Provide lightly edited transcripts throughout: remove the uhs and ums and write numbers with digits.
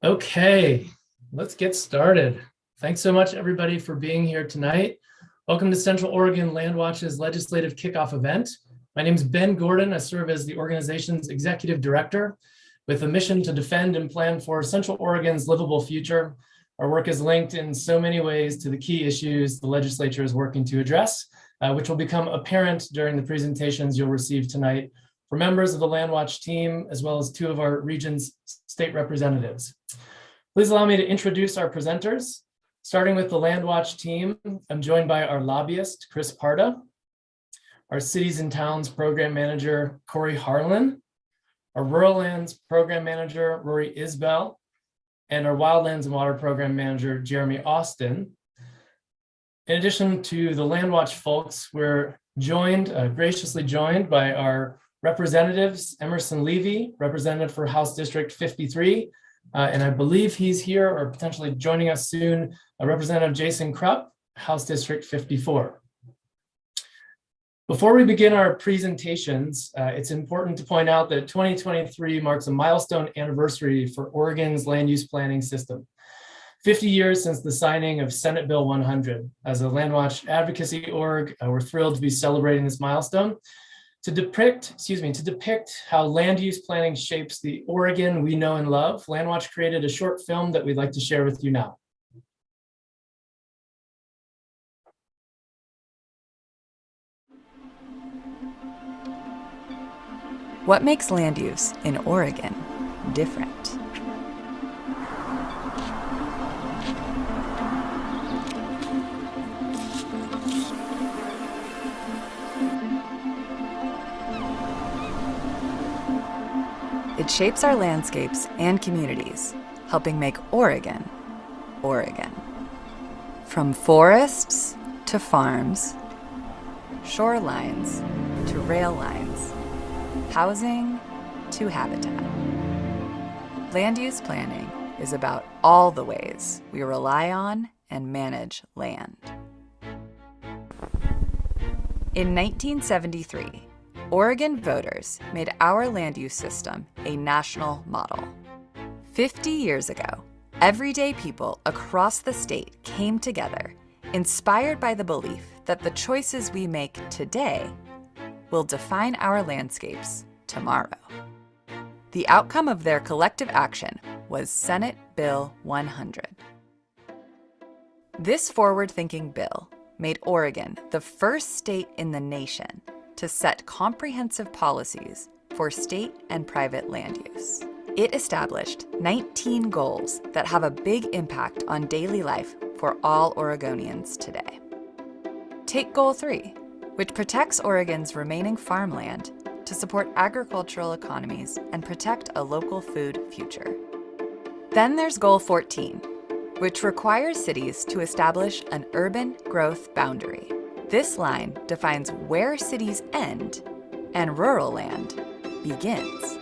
Okay, let's get started. Thanks so much, everybody, for being here tonight. Welcome to Central Oregon LandWatch's legislative kickoff event. My name is Ben Gordon. I serve as the organization's executive director with a mission to defend and plan for Central Oregon's livable future. Our work is linked in so many ways to the key issues the legislature is working to address, which will become apparent during the presentations you'll receive tonight for members of the LandWatch team, as well as two of our region's state representatives. Please allow me to introduce our presenters. Starting with the LandWatch team, I'm joined by our lobbyist, Chris Parda, our Cities and Towns Program Manager, Corey Harlan, our Rural Lands Program Manager, Rory Isbell, and our Wildlands and Water Program Manager, Jeremy Austin. In addition to the LandWatch folks, we're graciously joined by our representatives, Emerson Levy, representative for House District 53, and I believe he's here or potentially joining us soon, Representative Jason Kropf, House District 54. Before we begin our presentations, it's important to point out that 2023 marks a milestone anniversary for Oregon's land use planning system. 50 years since the signing of Senate Bill 100. As a LandWatch advocacy org, we're thrilled to be celebrating this milestone. To depict how land use planning shapes the Oregon we know and love, LandWatch created a short film that we'd like to share with you now. What makes land use in Oregon different? It shapes our landscapes and communities, helping make Oregon, Oregon. From forests to farms, shorelines to rail lines, housing to habitat. Land use planning is about all the ways we rely on and manage land. In 1973, Oregon voters made our land use system a national model. 50 years ago, everyday people across the state came together, inspired by the belief that the choices we make today will define our landscapes tomorrow. The outcome of their collective action was Senate Bill 100. This forward-thinking bill made Oregon the first state in the nation to set comprehensive policies for state and private land use. It established 19 goals that have a big impact on daily life for all Oregonians today. Take Goal 3, which protects Oregon's remaining farmland to support agricultural economies and protect a local food future. Then there's Goal 14, which requires cities to establish an urban growth boundary. This line defines where cities end and rural land begins.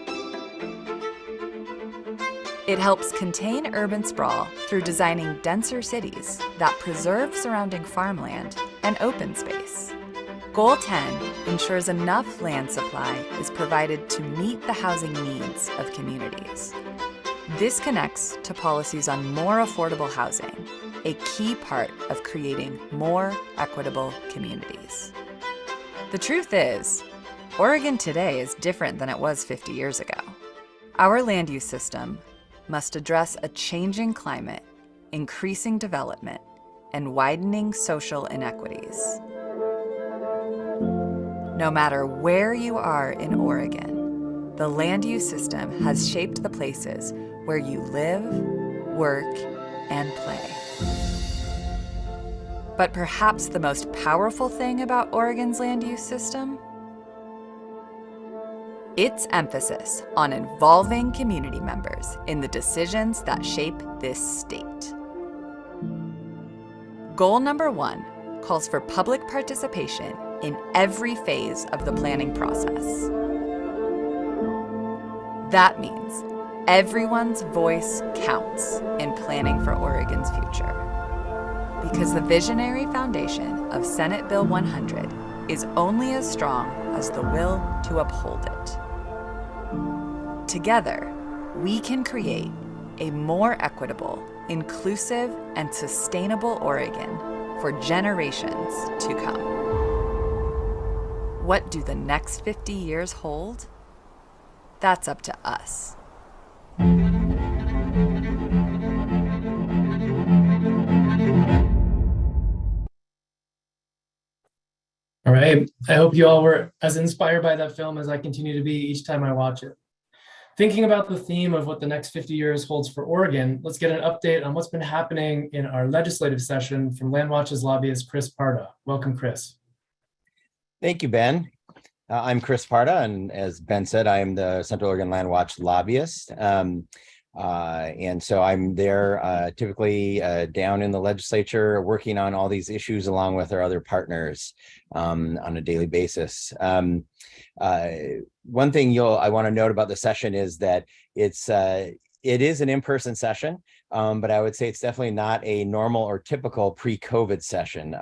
It helps contain urban sprawl through designing denser cities that preserve surrounding farmland and open space. Goal 10 ensures enough land supply is provided to meet the housing needs of communities. This connects to policies on more affordable housing, a key part of creating more equitable communities. The truth is, Oregon today is different than it was 50 years ago. Our land use system must address a changing climate, increasing development, and widening social inequities. No matter where you are in Oregon, the land use system has shaped the places where you live, work, and play. But perhaps the most powerful thing about Oregon's land use system? Its emphasis on involving community members in the decisions that shape this state. Goal number 1 calls for public participation in every phase of the planning process. That means everyone's voice counts in planning for Oregon's future. Because the visionary foundation of Senate Bill 100 is only as strong as the will to uphold it. Together, we can create a more equitable, inclusive, and sustainable Oregon for generations to come. What do the next 50 years hold? That's up to us. All right. I hope you all were as inspired by that film as I continue to be each time I watch it. Thinking about the theme of what the next 50 years holds for Oregon, let's get an update on what's been happening in our legislative session from LandWatch's lobbyist, Chris Parda. Welcome, Chris. Thank you, Ben. I'm Chris Parda, and as Ben said, I am the Central Oregon LandWatch lobbyist. And so I'm there typically down in the legislature working on all these issues along with our other partners on a daily basis. One thing I want to note about the session is that it is an in-person session, but I would say it's definitely not a normal or typical pre-COVID session.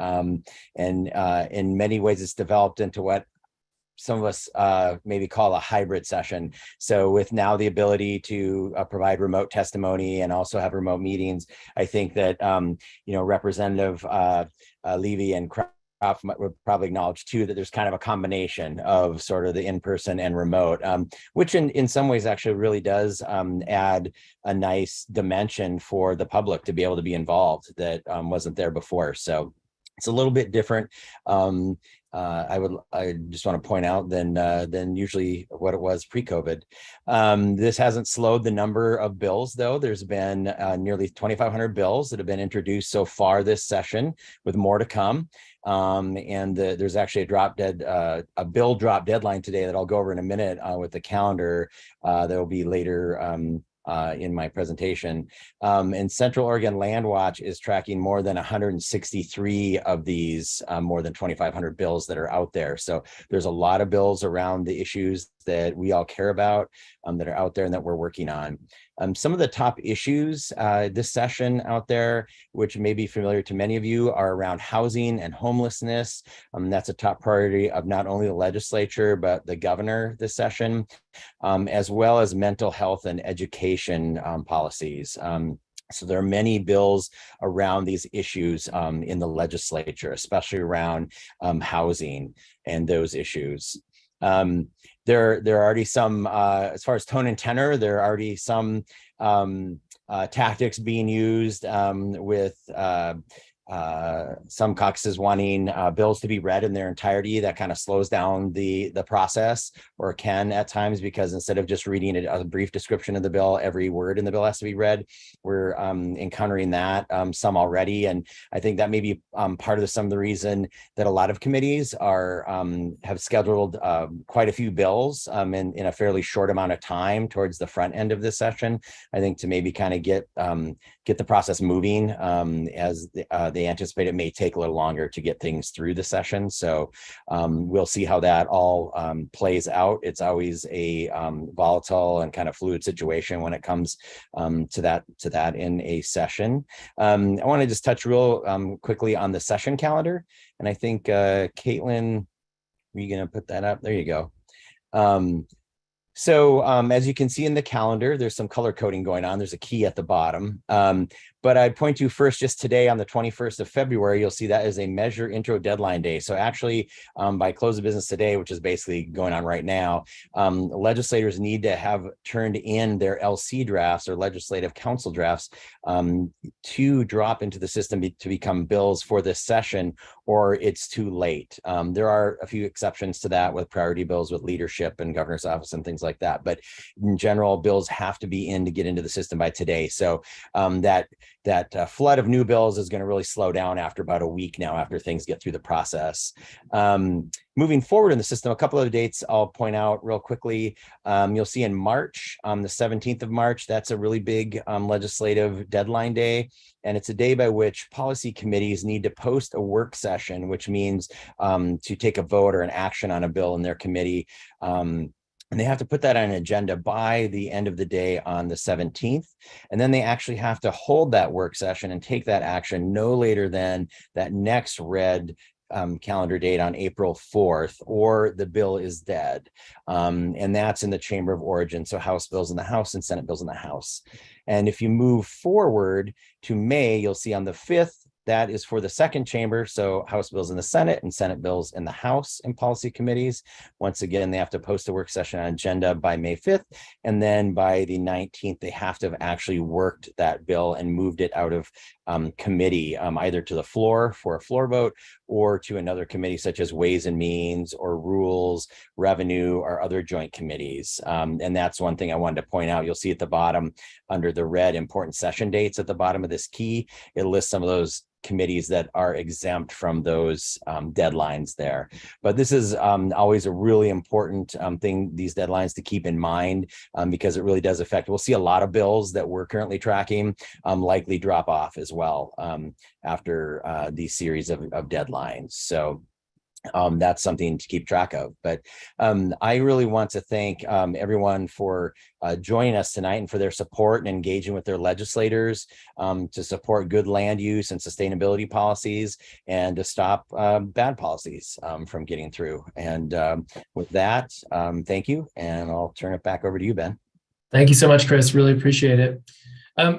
And in many ways, it's developed into what some of us maybe call a hybrid session. So with now the ability to provide remote testimony and also have remote meetings, I think that, Representative Levy and Kropf would probably acknowledge too that there's kind of a combination of sort of the in-person and remote, which in some ways actually really does add a nice dimension for the public to be able to be involved that wasn't there before. So it's a little bit different. I just want to point out than usually what it was pre-COVID. This hasn't slowed the number of bills, though. There's been nearly 2,500 bills that have been introduced so far this session, with more to come. There's actually a bill drop deadline today that I'll go over in a minute with the calendar that will be later in my presentation. And Central Oregon LandWatch is tracking more than 163 of these more than 2,500 bills that are out there. So there's a lot of bills around the issues that we all care about that are out there and that we're working on. Some of the top issues this session out there, which may be familiar to many of you, are around housing and homelessness. That's a top priority of not only the legislature, but the governor this session, as well as mental health and education policies. So there are many bills around these issues in the legislature, especially around housing and those issues. There are already some, as far as tone and tenor, there are already some tactics being used with some caucuses wanting bills to be read in their entirety. That kind of slows down the process, or can at times, because instead of just reading a brief description of the bill, every word in the bill has to be read. We're encountering that some already, and I think that may be part of some of the reason that a lot of committees have scheduled quite a few bills in a fairly short amount of time towards the front end of this session. I think to maybe kind of get the process moving as they anticipate it may take a little longer to get things through the session. So we'll see how that all plays out. It's always a volatile and kind of fluid situation when it comes to that in a session. I want to just touch real quickly on the session calendar. And I think, Caitlin, are you going to put that up? There you go. So as you can see in the calendar, there's some color coding going on. There's a key at the bottom. But I'd point to first, just today on the 21st of February, you'll see that is a measure intro deadline day. So actually by close of business today, which is basically going on right now, legislators need to have turned in their LC drafts or legislative council drafts to drop into the system to become bills for this session, or it's too late. There are a few exceptions to that with priority bills with leadership and governor's office and things like that. But in general, bills have to be in to get into the system by today. So that flood of new bills is going to really slow down after about a week now, after things get through the process. Moving forward in the system, a couple of dates I'll point out real quickly. You'll see in March, on the 17th of March, that's a really big legislative deadline day. And it's a day by which policy committees need to post a work session, which means to take a vote or an action on a bill in their committee. And they have to put that on an agenda by the end of the day on the 17th. And then they actually have to hold that work session and take that action no later than that next read calendar date on April 4th, or the bill is dead. And that's in the Chamber of Origin. So House bills in the House and Senate bills in the House. And if you move forward to May, you'll see on the 5th, that is for the second chamber. So House bills in the Senate and Senate bills in the House and policy committees. Once again, they have to post a work session on agenda by May 5th. And then by the 19th, they have to have actually worked that bill and moved it out of committee, either to the floor for a floor vote or to another committee such as Ways and Means or Rules, Revenue, or other joint committees. And that's one thing I wanted to point out. You'll see at the bottom under the red important session dates at the bottom of this key, it lists some of those committees that are exempt from those deadlines there. But this is always a really important thing, these deadlines to keep in mind, because it really does affect. We'll see a lot of bills that we're currently tracking likely drop off as well after these series of deadlines. So that's something to keep track of. But I really want to thank everyone for joining us tonight and for their support and engaging with their legislators to support good land use and sustainability policies and to stop bad policies from getting through. And with that, thank you. And I'll turn it back over to you, Ben. Thank you so much, Chris. Really appreciate it.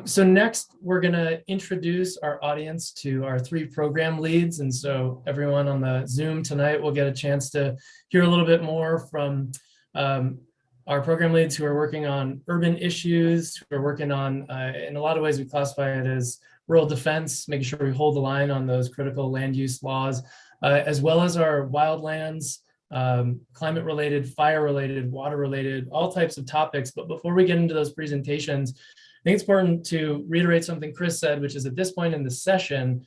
So next, we're going to introduce our audience to our 3 program leads. And so everyone on the Zoom tonight will get a chance to hear a little bit more from our program leads who are working on urban issues, who are working on, in a lot of ways, we classify it as rural defense, making sure we hold the line on those critical land use laws, as well as our wildlands, climate-related, fire-related, water-related, all types of topics. But before we get into those presentations, I think it's important to reiterate something Chris said, which is at this point in the session,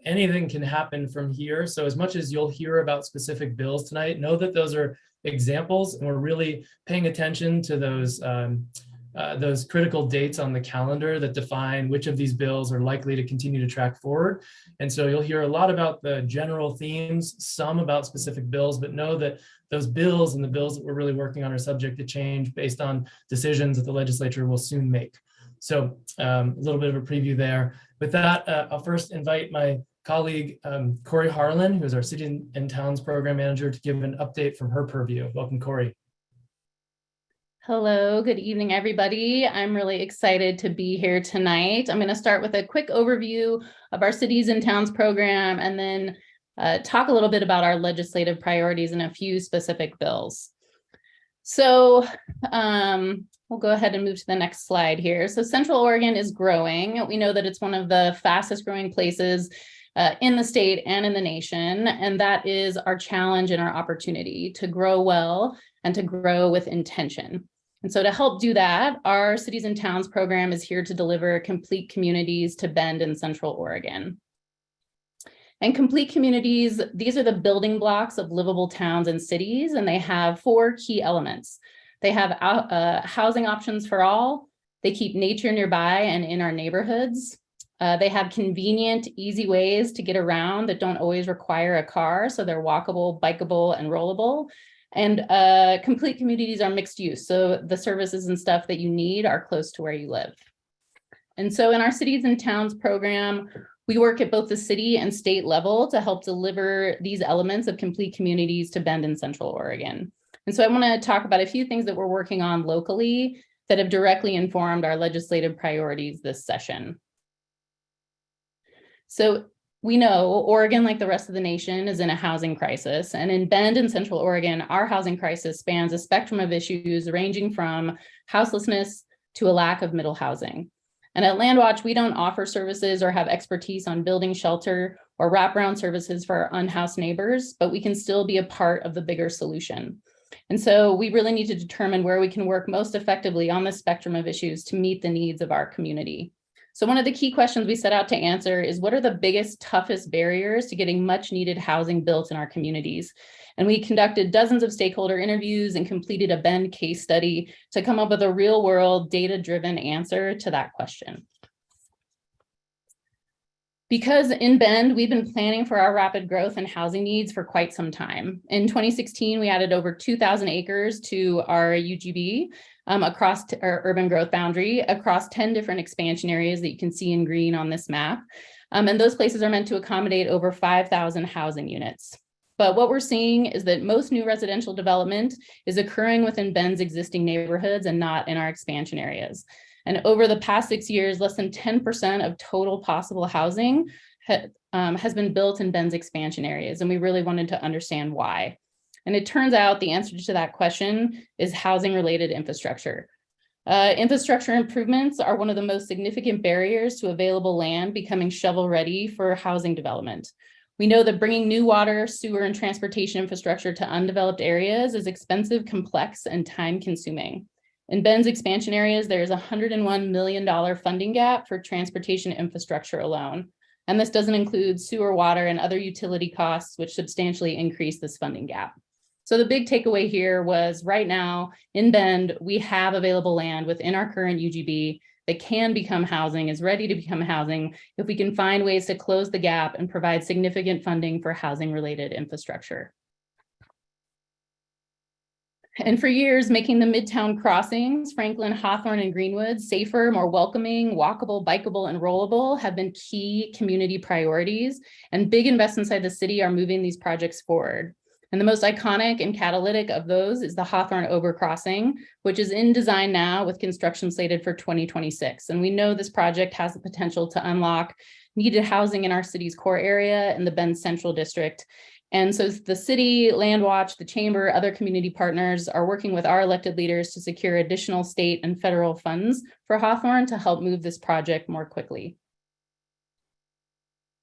anything can happen from here. So as much as you'll hear about specific bills tonight, know that those are examples, and we're really paying attention to those critical dates on the calendar that define which of these bills are likely to continue to track forward. And so you'll hear a lot about the general themes, some about specific bills, but know that those bills and the bills that we're really working on are subject to change based on decisions that the legislature will soon make. So a little bit of a preview there. With that, I'll first invite my colleague, Corey Harlan, who is our City and Towns Program Manager, to give an update from her purview. Welcome, Corey. Hello, good evening, everybody. I'm really excited to be here tonight. I'm going to start with a quick overview of our Cities and Towns program and then talk a little bit about our legislative priorities and a few specific bills. So we'll go ahead and move to the next slide here. So Central Oregon is growing. We know that it's one of the fastest growing places in the state and in the nation. And that is our challenge and our opportunity to grow well and to grow with intention. And so to help do that, our Cities and Towns program is here to deliver complete communities to Bend in Central Oregon. And complete communities, these are the building blocks of livable towns and cities, and they have 4 key elements. They have housing options for all. They keep nature nearby and in our neighborhoods. They have convenient, easy ways to get around that don't always require a car, so they're walkable, bikeable, and rollable. And complete communities are mixed use, so the services and stuff that you need are close to where you live. And so in our Cities and Towns program, we work at both the city and state level to help deliver these elements of complete communities to Bend in Central Oregon. And so I want to talk about a few things that we're working on locally that have directly informed our legislative priorities this session. So we know Oregon, like the rest of the nation, is in a housing crisis. And in Bend in Central Oregon, our housing crisis spans a spectrum of issues ranging from houselessness to a lack of middle housing. And at LandWatch, we don't offer services or have expertise on building shelter or wraparound services for our unhoused neighbors, but we can still be a part of the bigger solution. And so we really need to determine where we can work most effectively on the spectrum of issues to meet the needs of our community. So one of the key questions we set out to answer is, what are the biggest, toughest barriers to getting much needed housing built in our communities? And we conducted dozens of stakeholder interviews and completed a Bend case study to come up with a real world data-driven answer to that question. Because in Bend, we've been planning for our rapid growth and housing needs for quite some time. In 2016, we added over 2,000 acres to our UGB across our urban growth boundary across 10 different expansion areas that you can see in green on this map. And those places are meant to accommodate over 5,000 housing units. But what we're seeing is that most new residential development is occurring within Bend's existing neighborhoods and not in our expansion areas. And over the past 6 years, less than 10% of total possible housing has been built in Bend's expansion areas. And we really wanted to understand why. And it turns out the answer to that question is housing related infrastructure. Infrastructure improvements are one of the most significant barriers to available land becoming shovel ready for housing development. We know that bringing new water, sewer, and transportation infrastructure to undeveloped areas is expensive, complex, and time consuming. In Bend's expansion areas, there is a $101 million funding gap for transportation infrastructure alone. And this doesn't include sewer, water, and other utility costs, which substantially increase this funding gap. So the big takeaway here was right now in Bend, we have available land within our current UGB that can become housing, is ready to become housing, if we can find ways to close the gap and provide significant funding for housing related infrastructure. And for years, making the Midtown crossings, Franklin, Hawthorne, and Greenwood safer, more welcoming, walkable, bikeable, and rollable have been key community priorities, and big investments inside the city are moving these projects forward. And the most iconic and catalytic of those is the Hawthorne Overcrossing, which is in design now with construction slated for 2026. And we know this project has the potential to unlock needed housing in our city's core area in the Bend Central District. And so the city, LandWatch, the chamber, other community partners are working with our elected leaders to secure additional state and federal funds for Hawthorne to help move this project more quickly.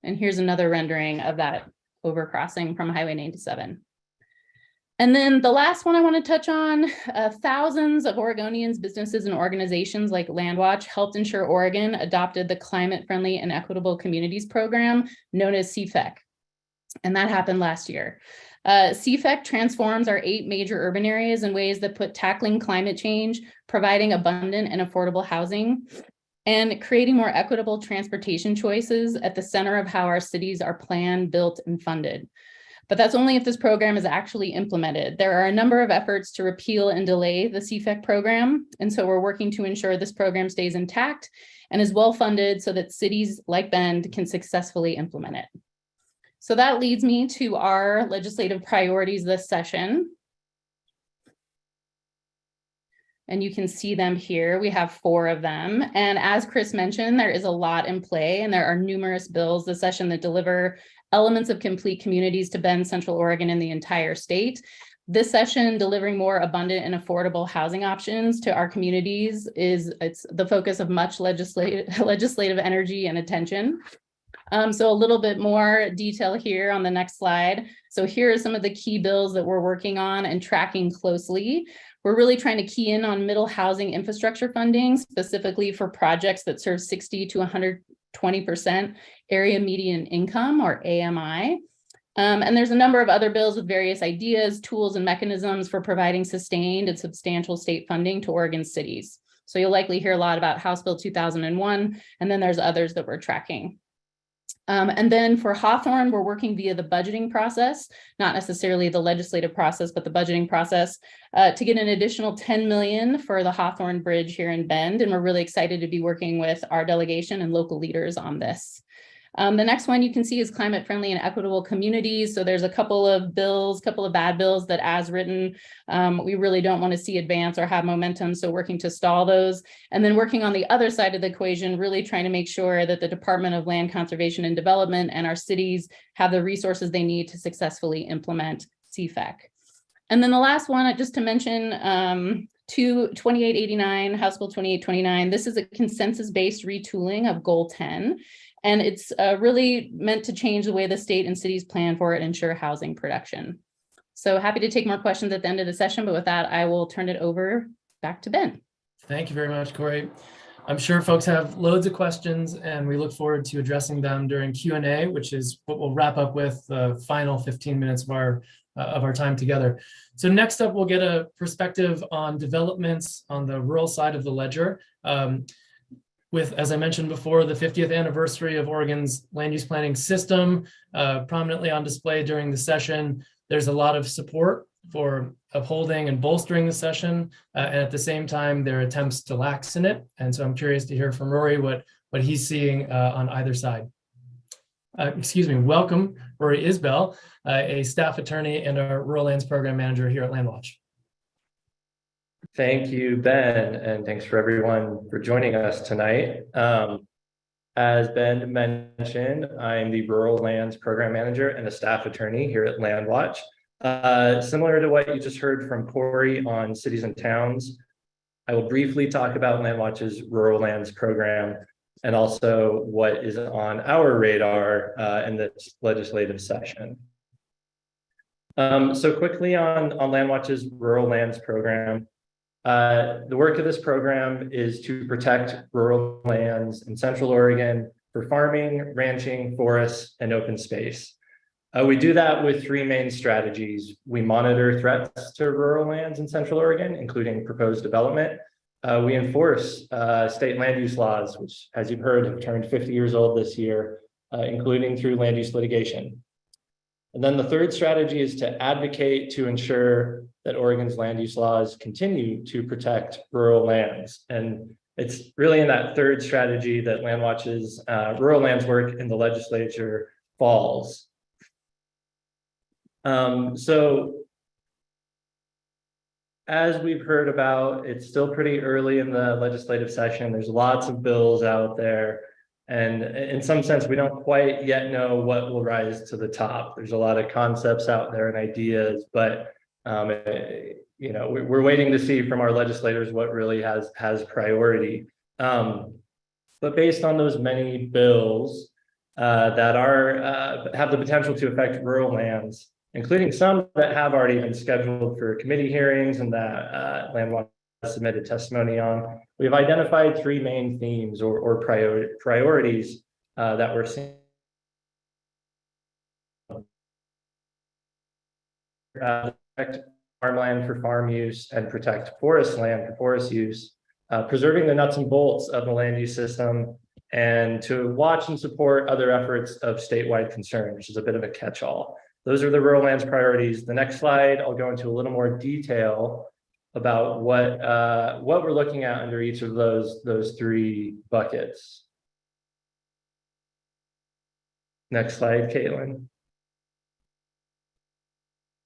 And here's another rendering of that overcrossing from Highway 97. And then the last one I want to touch on, thousands of Oregonians, businesses, and organizations like LandWatch helped ensure Oregon adopted the Climate Friendly and Equitable Communities Program known as CFEC. And that happened last year. CFEC transforms our 8 major urban areas in ways that put tackling climate change, providing abundant and affordable housing, and creating more equitable transportation choices at the center of how our cities are planned, built, and funded. But that's only if this program is actually implemented. There are a number of efforts to repeal and delay the CFEC program. And so we're working to ensure this program stays intact and is well funded so that cities like Bend can successfully implement it. So that leads me to our legislative priorities this session. And you can see them here. We have 4 of them. And as Chris mentioned, there is a lot in play, and there are numerous bills this session that deliver elements of complete communities to Bend, Central Oregon, and the entire state. This session, delivering more abundant and affordable housing options to our communities, it's the focus of much legislative energy and attention. So a little bit more detail here on the next slide. So here are some of the key bills that we're working on and tracking closely. We're really trying to key in on middle housing infrastructure funding, specifically for projects that serve 60 to 120% area median income, or AMI. And there's a number of other bills with various ideas, tools, and mechanisms for providing sustained and substantial state funding to Oregon cities. So you'll likely hear a lot about House Bill 2001, and then there's others that we're tracking. And then for Hawthorne, we're working via the budgeting process, not necessarily the legislative process, but the budgeting process to get an additional $10 million for the Hawthorne Bridge here in Bend. And we're really excited to be working with our delegation and local leaders on this. The next one you can see is climate friendly and equitable communities. So there's a couple of bad bills that as written, we really don't want to see advance or have momentum. So working to stall those, and then working on the other side of the equation, really trying to make sure that the Department of Land Conservation and Development and our cities have the resources they need to successfully implement CFEC. And then the last one, just to mention, 2889, House Bill 2829. This is a consensus-based retooling of Goal 10. And it's really meant to change the way the state and cities plan for it and ensure housing production. So happy to take more questions at the end of the session, but with that, I will turn it over back to Ben. Thank you very much, Corey. I'm sure folks have loads of questions, and we look forward to addressing them during Q&A, which is what we'll wrap up with the final 15 minutes of our time together. So next up, we'll get a perspective on developments on the rural side of the ledger. With, as I mentioned before, the 50th anniversary of Oregon's land use planning system prominently on display during the session. There's a lot of support for upholding and bolstering the session, and at the same time, there are attempts to lax in it. And so I'm curious to hear from Rory what he's seeing on either side. welcome Rory Isbell, a staff attorney and a Rural Lands Program Manager here at LandWatch. Thank you, Ben, and thanks for everyone for joining us tonight. As Ben mentioned, I'm the Rural Lands Program Manager and a staff attorney here at LandWatch. Similar to what you just heard from Corey on cities and towns, I will briefly talk about LandWatch's Rural Lands Program and also what is on our radar in this legislative session. So quickly on LandWatch's Rural Lands Program, the work of this program is to protect rural lands in Central Oregon for farming, ranching, forests, and open space. We do that with three main strategies. We monitor threats to rural lands in Central Oregon, including proposed development. We enforce state land use laws, which, as you've heard, have turned 50 years old this year, including through land use litigation. And then the third strategy is to advocate to ensure that Oregon's land use laws continue to protect rural lands. And it's really in that third strategy that LandWatch's rural lands work in the legislature falls. So as we've heard about, it's still pretty early in the legislative session. There's lots of bills out there. And in some sense, we don't quite yet know what will rise to the top. There's a lot of concepts out there and ideas, but you know, we're waiting to see from our legislators what really has priority. But based on those many bills that have the potential to affect rural lands, including some that have already been scheduled for committee hearings and that LandWatch submitted testimony on, we've identified three main themes or priorities that we're seeing. Protect farmland for farm use and protect forest land for forest use, preserving the nuts and bolts of the land use system, and to watch and support other efforts of statewide concern, which is a bit of a catch-all. Those are the rural lands priorities. The next slide, I'll go into a little more detail about what we're looking at under each of those three buckets. Next slide, Caitlin.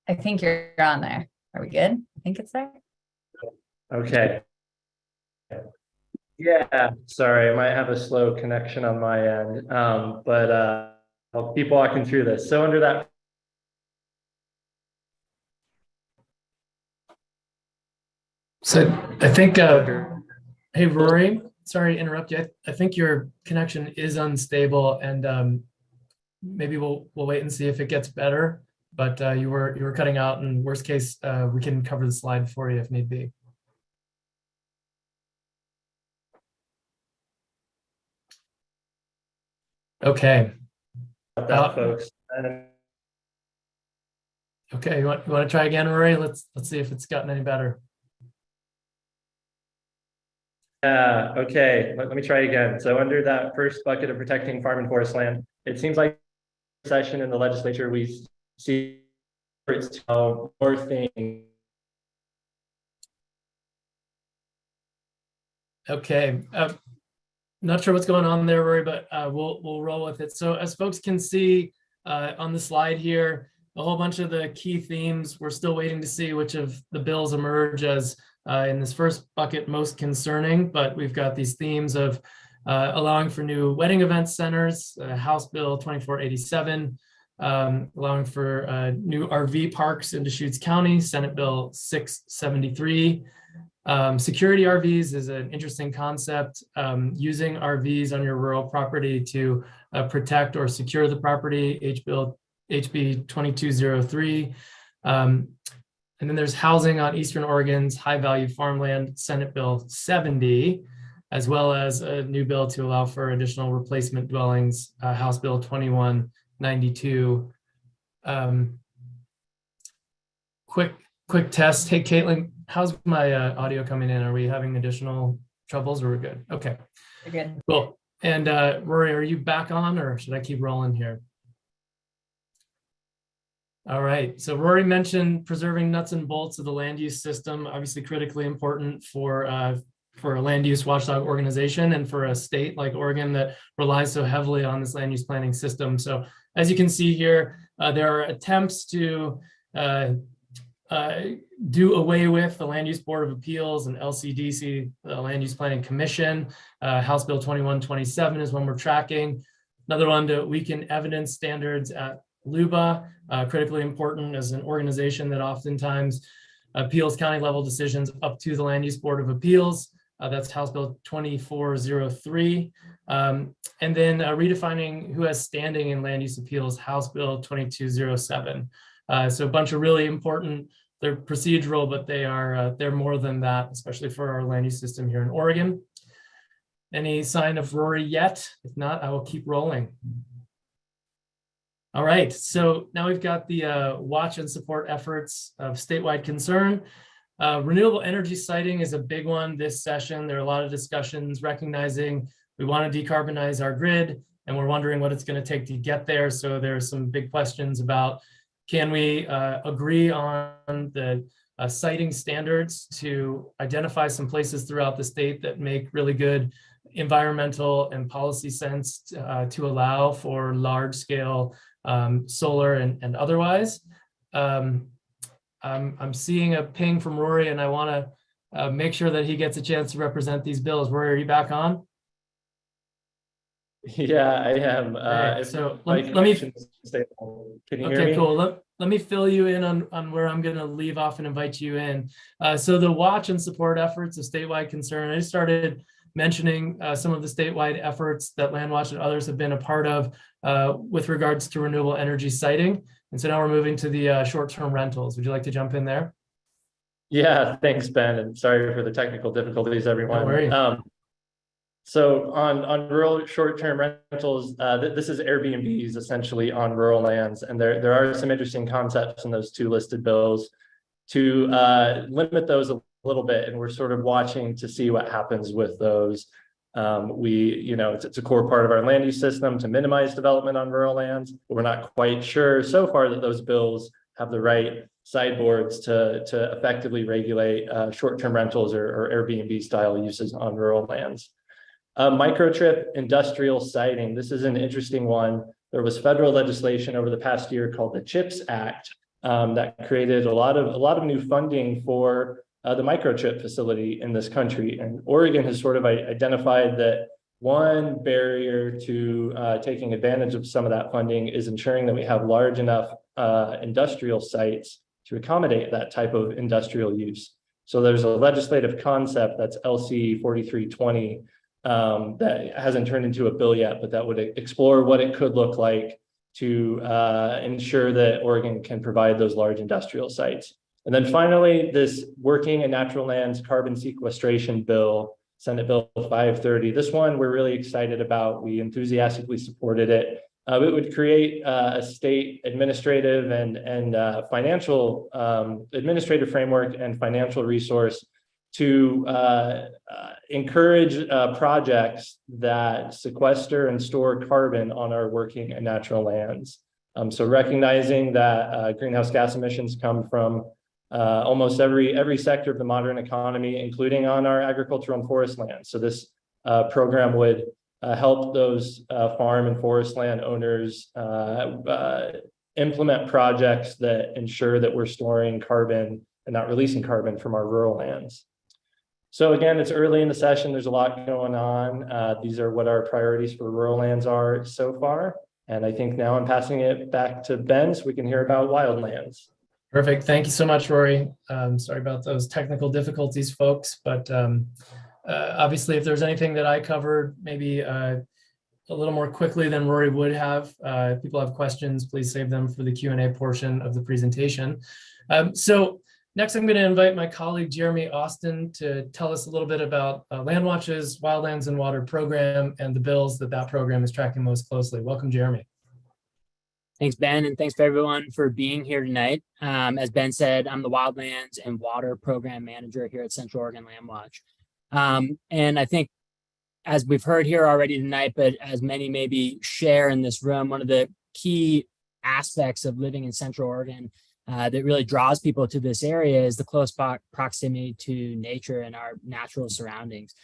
I think you're on there. Are we good? I think it's there. Okay. Yeah, sorry, I might have a slow connection on my end, but I'll keep walking through this. So under that, so I think, hey, Rory, sorry to interrupt you. I think your connection is unstable, and maybe we'll wait and see if it gets better. But you were cutting out, and worst case, we can cover the slide for you if need be. Okay. folks. Okay, you want to try again, Rory? Let's see if it's gotten any better. Okay, let me try again. So under that first bucket of protecting farm and forest land, it seems like session in the legislature we see it's more things. Okay, not sure what's going on there, Rory, but we'll roll with it. So as folks can see on the slide here, a whole bunch of the key themes. We're still waiting to see which of the bills emerge as in this first bucket most concerning, but we've got these themes of allowing for new wedding event centers, House Bill 2487, allowing for new RV parks in Deschutes County, Senate Bill 673. Security RVs is an interesting concept, using RVs on your rural property to protect or secure the property, HB 2203. And then there's housing on Eastern Oregon's high value farmland, Senate Bill 70, as well as a new bill to allow for additional replacement dwellings, House Bill 2192. Quick test. Hey, Caitlin, how's my audio coming in? Are we having additional troubles or we're good? Okay. We're good. Cool. And Rory, are you back on or should I keep rolling here? All right, so Rory mentioned preserving nuts and bolts of the land use system, obviously critically important for for a land use watchdog organization and for a state like Oregon that relies so heavily on this land use planning system. So as you can see here, there are attempts to do away with the Land Use Board of Appeals and LCDC, the Land Use Planning Commission. House Bill 2127 is one we're tracking. Another one to weaken evidence standards at LUBA, critically important as an organization that oftentimes appeals county level decisions up to the Land Use Board of Appeals. That's House Bill 2403. And then redefining who has standing in land use appeals, House Bill 2207. So a bunch of really important, they're procedural, but they're more than that, especially for our land use system here in Oregon. Any sign of Rory yet? If not, I will keep rolling. All right, so now we've got the watch and support efforts of statewide concern. Renewable energy siting is a big one this session. There are a lot of discussions recognizing we want to decarbonize our grid, and we're wondering what it's going to take to get there. So there's some big questions about, can we agree on the siting standards to identify some places throughout the state that make really good environmental and policy sense to allow for large scale solar and otherwise. I'm seeing a ping from Rory, and I want to make sure that he gets a chance to represent these bills. Rory, are you back on? Yeah, I am. Right, so let me. Can you hear Okay, me? cool. Let me fill you in on where I'm going to leave off and invite you in. So the watch and support efforts of statewide concern, I started mentioning some of the statewide efforts that LandWatch and others have been a part of with regards to renewable energy siting. And so now we're moving to the short-term rentals. Would you like to jump in there? Yeah, thanks, Ben, and sorry for the technical difficulties, everyone. No worries. So on rural short-term rentals, this is Airbnbs essentially on rural lands, and there are some interesting concepts in those two listed bills to limit those a little bit, and we're sort of watching to see what happens with those. It's a core part of our land use system to minimize development on rural lands, but we're not quite sure so far that those bills have the right sideboards to effectively regulate short-term rentals or Airbnb style uses on rural lands. Microtrip industrial siting. This is an interesting one. There was federal legislation over the past year called the CHIPS Act that created a lot of new funding for the microchip facility in this country. And Oregon has sort of identified that one barrier to taking advantage of some of that funding is ensuring that we have large enough industrial sites to accommodate that type of industrial use. So there's a legislative concept that's LC 4320 that hasn't turned into a bill yet, but that would explore what it could look like to ensure that Oregon can provide those large industrial sites. And then finally, this Working in Natural Lands Carbon Sequestration Bill, Senate Bill 530. This one we're really excited about. We enthusiastically supported it. It would create a state administrative and financial administrative framework and financial resource to encourage projects that sequester and store carbon on our working and natural lands. So recognizing that greenhouse gas emissions come from almost every sector of the modern economy, including on our agricultural and forest lands. So this program would help those farm and forest land owners implement projects that ensure that we're storing carbon and not releasing carbon from our rural lands. So again, it's early in the session. There's a lot going on. These are what our priorities for rural lands are so far. And I think now I'm passing it back to Ben so we can hear about wildlands. Perfect. Thank you so much, Rory. Sorry about those technical difficulties, folks. But obviously, if there's anything that I covered, maybe a little more quickly than Rory would have, if people have questions, please save them for the Q&A portion of the presentation. So next, I'm going to invite my colleague, Jeremy Austin, to tell us a little bit about LandWatch's Wildlands and Water program and the bills that program is tracking most closely. Welcome, Jeremy. Thanks, Ben, and thanks for everyone for being here tonight. As Ben said, I'm the Wildlands and Water Program Manager here at Central Oregon LandWatch. And I think, as we've heard here already tonight, but as many maybe share in this room, one of the key aspects of living in Central Oregon that really draws people to this area is the close proximity to nature and our natural surroundings.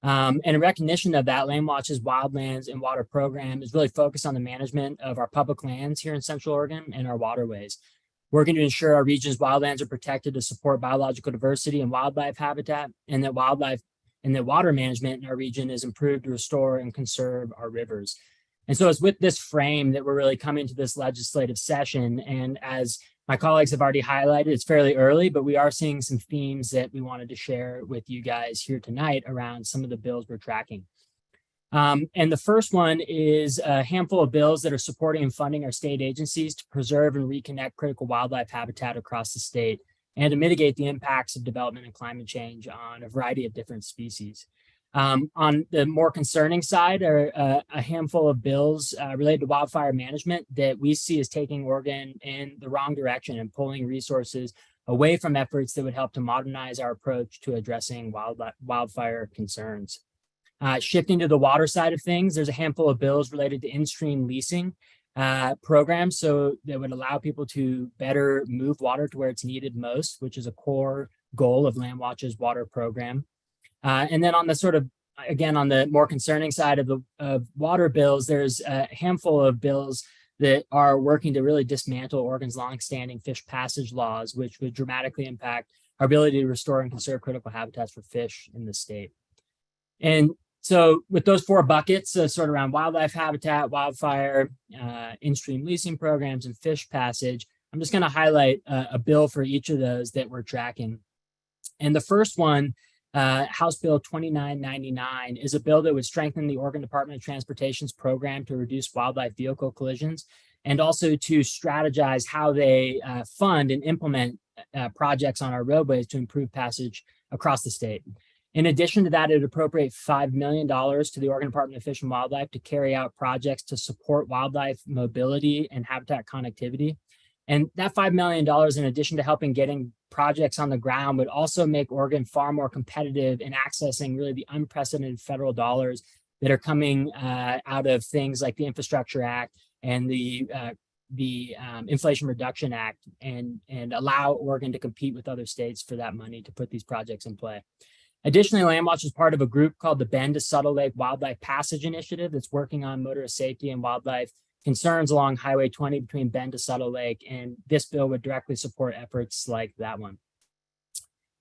And in recognition of that, LandWatch's Wildlands and Water program is really focused on the management of our public lands here in Central Oregon and our waterways, working to ensure our region's wildlands are protected to support biological diversity and wildlife habitat, and that water management in our region is improved to restore and conserve our rivers. And so it's with this frame that we're really coming to this legislative session. And as my colleagues have already highlighted, it's fairly early, but we are seeing some themes that we wanted to share with you guys here tonight around some of the bills we're tracking. And the first one is a handful of bills that are supporting and funding our state agencies to preserve and reconnect critical wildlife habitat across the state and to mitigate the impacts of development and climate change on a variety of different species. On the more concerning side are a handful of bills related to wildfire management that we see as taking Oregon in the wrong direction and pulling resources away from efforts that would help to modernize our approach to addressing wildfire concerns. Shifting to the water side of things, there's a handful of bills related to in-stream leasing programs so that would allow people to better move water to where it's needed most, which is a core goal of LandWatch's water program. And then on the sort of, again, on the more concerning side of water bills, there's a handful of bills that are working to really dismantle Oregon's longstanding fish passage laws, which would dramatically impact our ability to restore and conserve critical habitats for fish in the state. And so with those four buckets, sort of around wildlife habitat, wildfire, in-stream leasing programs, and fish passage, I'm just going to highlight a bill for each of those that we're tracking. And the first one, House Bill 2999, is a bill that would strengthen the Oregon Department of Transportation's program to reduce wildlife vehicle collisions and also to strategize how they fund and implement projects on our roadways to improve passage across the state. In addition to that, it would appropriate $5 million to the Oregon Department of Fish and Wildlife to carry out projects to support wildlife mobility and habitat connectivity. And that $5 million, in addition to helping getting projects on the ground, would also make Oregon far more competitive in accessing really the unprecedented federal dollars that are coming out of things like the Infrastructure Act and the Inflation Reduction Act, and allow Oregon to compete with other states for that money to put these projects in play. Additionally, LandWatch is part of a group called the Bend to Subtle Lake Wildlife Passage Initiative that's working on motorist safety and wildlife concerns along Highway 20 between Bend to Subtle Lake, and this bill would directly support efforts like that one.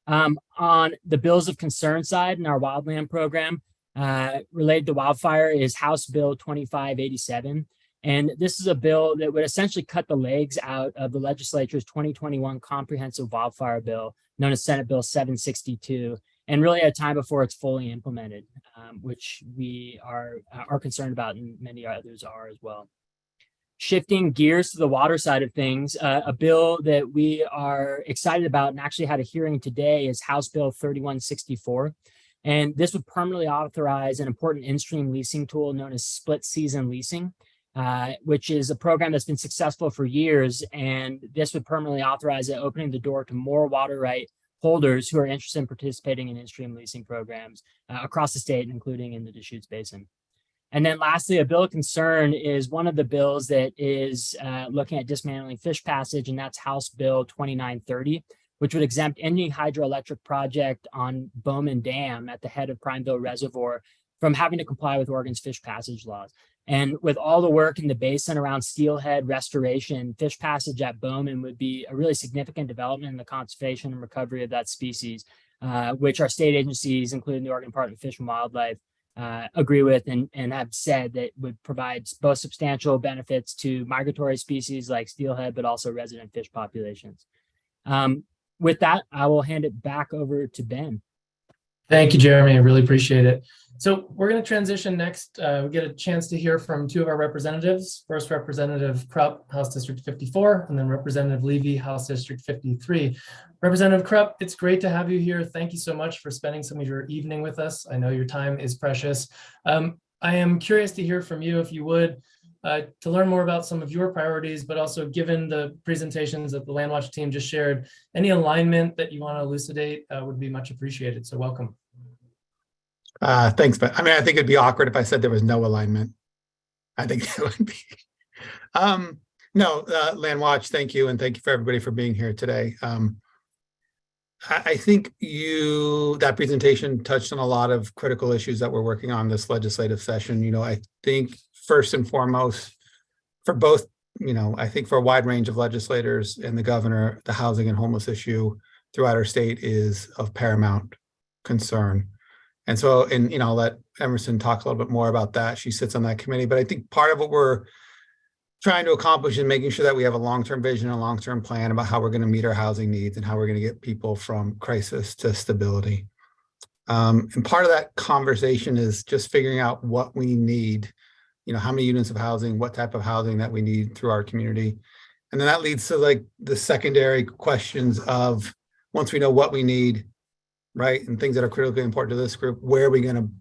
On the bills of concern side in our wildland program, related to wildfire is House Bill 2587. And this is a bill that would essentially cut the legs out of the legislature's 2021 comprehensive wildfire bill, known as Senate Bill 762, and really at a time before it's fully implemented, which we are concerned about, and many others are as well. Shifting gears to the water side of things, a bill that we are excited about and actually had a hearing today is House Bill 3164. And this would permanently authorize an important in-stream leasing tool known as split season leasing, which is a program that's been successful for years. And this would permanently authorize it, opening the door to more water right holders who are interested in participating in in-stream leasing programs across the state, including in the Deschutes Basin. And then lastly, a bill of concern is one of the bills that is looking at dismantling fish passage, and that's House Bill 2930, which would exempt any hydroelectric project on Bowman Dam at the head of Prineville Reservoir from having to comply with Oregon's fish passage laws. And with all the work in the basin around steelhead restoration, fish passage at Bowman would be a really significant development in the conservation and recovery of that species, which our state agencies, including the Oregon Department of Fish and Wildlife, agree with and have said that would provide both substantial benefits to migratory species like steelhead, but also resident fish populations. With that, I will hand it back over to Ben. Thank you, Jeremy. I really appreciate it. So we're going to transition next. We get a chance to hear from two of our representatives. First, Representative Kropf, House District 54, and then Representative Levy, House District 53. Representative Kropf, it's great to have you here. Thank you so much for spending some of your evening with us. I know your time is precious. I am curious to hear from you, if you would, to learn more about some of your priorities, but also given the presentations that the LandWatch team just shared, any alignment that you want to elucidate would be much appreciated. So welcome. Thanks, but I mean, I think it'd be awkward if I said there was no alignment. I think that would be. No, LandWatch, thank you. And thank you for everybody for being here today. I think that presentation touched on a lot of critical issues that we're working on this legislative session. I think first and foremost for both, I think for a wide range of legislators and the governor, the housing and homeless issue throughout our state is of paramount concern. And so, I'll let Emerson talk a little bit more about that. She sits on that committee, but I think part of what we're trying to accomplish is making sure that we have a long-term vision, a long-term plan about how we're going to meet our housing needs and how we're going to get people from crisis to stability. And part of that conversation is just figuring out what we need, how many units of housing, what type of housing that we need through our community. And then that leads to like the secondary questions of once we know what we need, right, and things that are critically important to this group, where are we going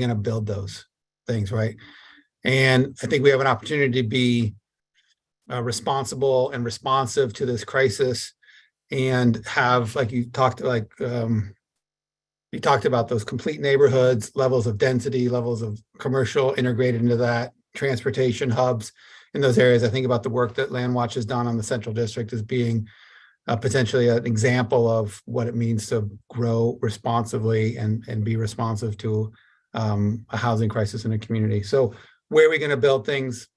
to build those things, right? And I think we have an opportunity to be responsible and responsive to this crisis, and have, like you talked about those complete neighborhoods, levels of density, levels of commercial integrated into that, transportation hubs in those areas. I think about the work that LandWatch has done on the Central District as being potentially an example of what it means to grow responsively and be responsive to a housing crisis in a community. So where are we going to build things?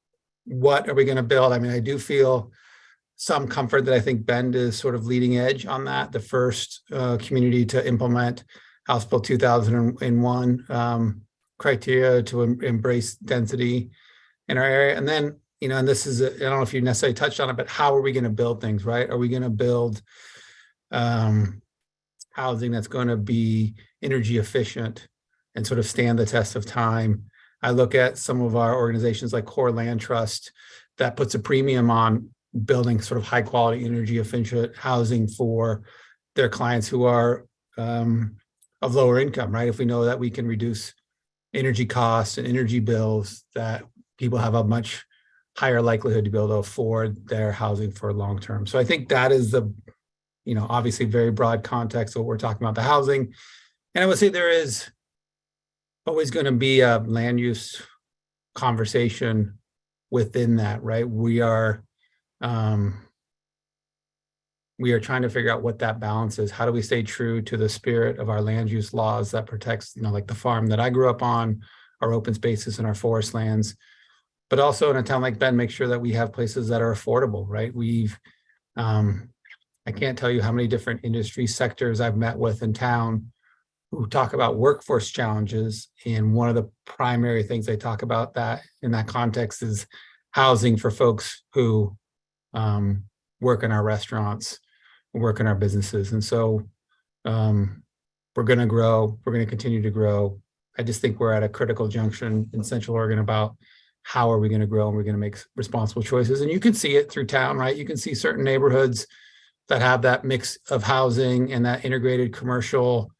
What are we going to build? I mean, I do feel some comfort that I think Bend is sort of leading edge on that. The first community to implement House Bill 2001 criteria to embrace density in our area. And then, and this is, I don't know if you necessarily touched on it, but how are we going to build things, right? Are we going to build housing that's going to be energy efficient and sort of stand the test of time? I look at some of our organizations like Core Land Trust that puts a premium on building sort of high quality energy efficient housing for their clients who are of lower income, right? If we know that we can reduce energy costs and energy bills, that people have a much higher likelihood to be able to afford their housing for long term. So I think that is the, obviously very broad context of what we're talking about, the housing. And I would say there is always going to be a land use conversation within that, right? We are trying to figure out what that balance is. How do we stay true to the spirit of our land use laws that protects, like the farm that I grew up on, our open spaces and our forest lands, but also in a town like Bend, make sure that we have places that are affordable, right? I can't tell you how many different industry sectors I've met with in town who talk about workforce challenges. And one of the primary things they talk about that in that context is housing for folks who work in our restaurants, work in our businesses. And so we're going to grow, we're going to continue to grow. I just think we're at a critical junction in Central Oregon about how are we going to grow, and we're going to make responsible choices. And you can see it through town, right? You can see certain neighborhoods that have that mix of housing and that integrated commercial.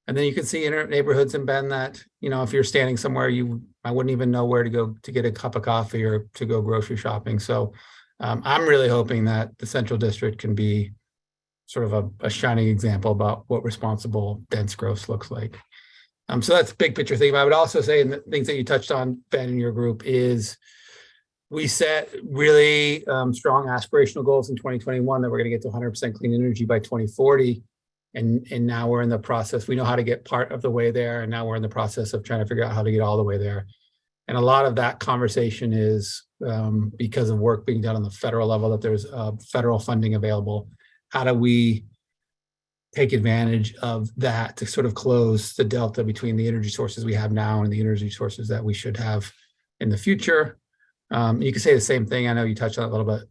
And then you can see neighborhoods in Bend that, if you're standing somewhere, I wouldn't even know where to go to get a cup of coffee or to go grocery shopping. So I'm really hoping that the Central District can be sort of a shining example about what responsible, dense growth looks like. So that's a big picture thing. But I would also say, and the things that you touched on, Ben, in your group, is we set really strong aspirational goals in 2021 that we're going to get to 100% clean energy by 2040. And now we're in the process. We know how to get part of the way there. And now we're in the process of trying to figure out how to get all the way there. And a lot of that conversation is because of work being done on the federal level, that there's federal funding available. How do we take advantage of that to sort of close the delta between the energy sources we have now and the energy sources that we should have in the future? You can say the same thing. I know you touched on it a little bit,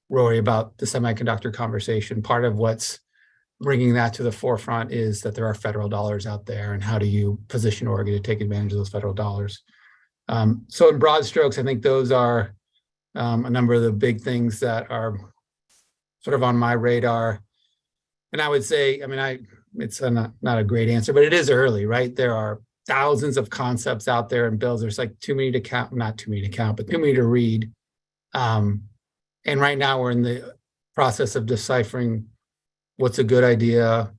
Rory, about the semiconductor conversation. Part of what's bringing that to the forefront is that there are federal dollars out there, and how do you position Oregon to take advantage of those federal dollars? So in broad strokes, I think those are a number of the big things that are sort of on my radar. And I would say, it's not a great answer, but it is early, right? There are thousands of concepts out there and bills. There's like too many to count, not too many to count, but too many to read. And right now we're in the process of deciphering what's a good idea,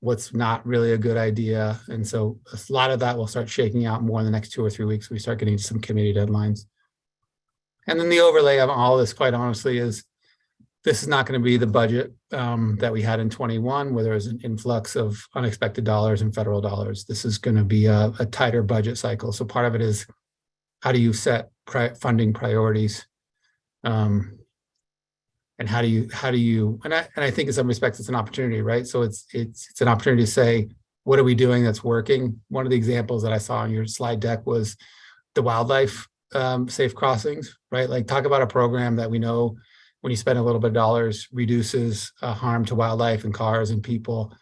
what's not really a good idea. And so a lot of that will start shaking out more in the next 2 or 3 weeks. We start getting some committee deadlines. And then the overlay of all this, quite honestly, is this is not going to be the budget that we had in 21, where there was an influx of unexpected dollars and federal dollars. This is going to be a tighter budget cycle. So part of it is, how do you set funding priorities? And how do you, and I think in some respects it's an opportunity, right? So it's an opportunity to say, what are we doing that's working? One of the examples that I saw on your slide deck was the wildlife safe crossings, right? Like, talk about a program that we know, when you spend a little bit of dollars, reduces harm to wildlife and cars and people.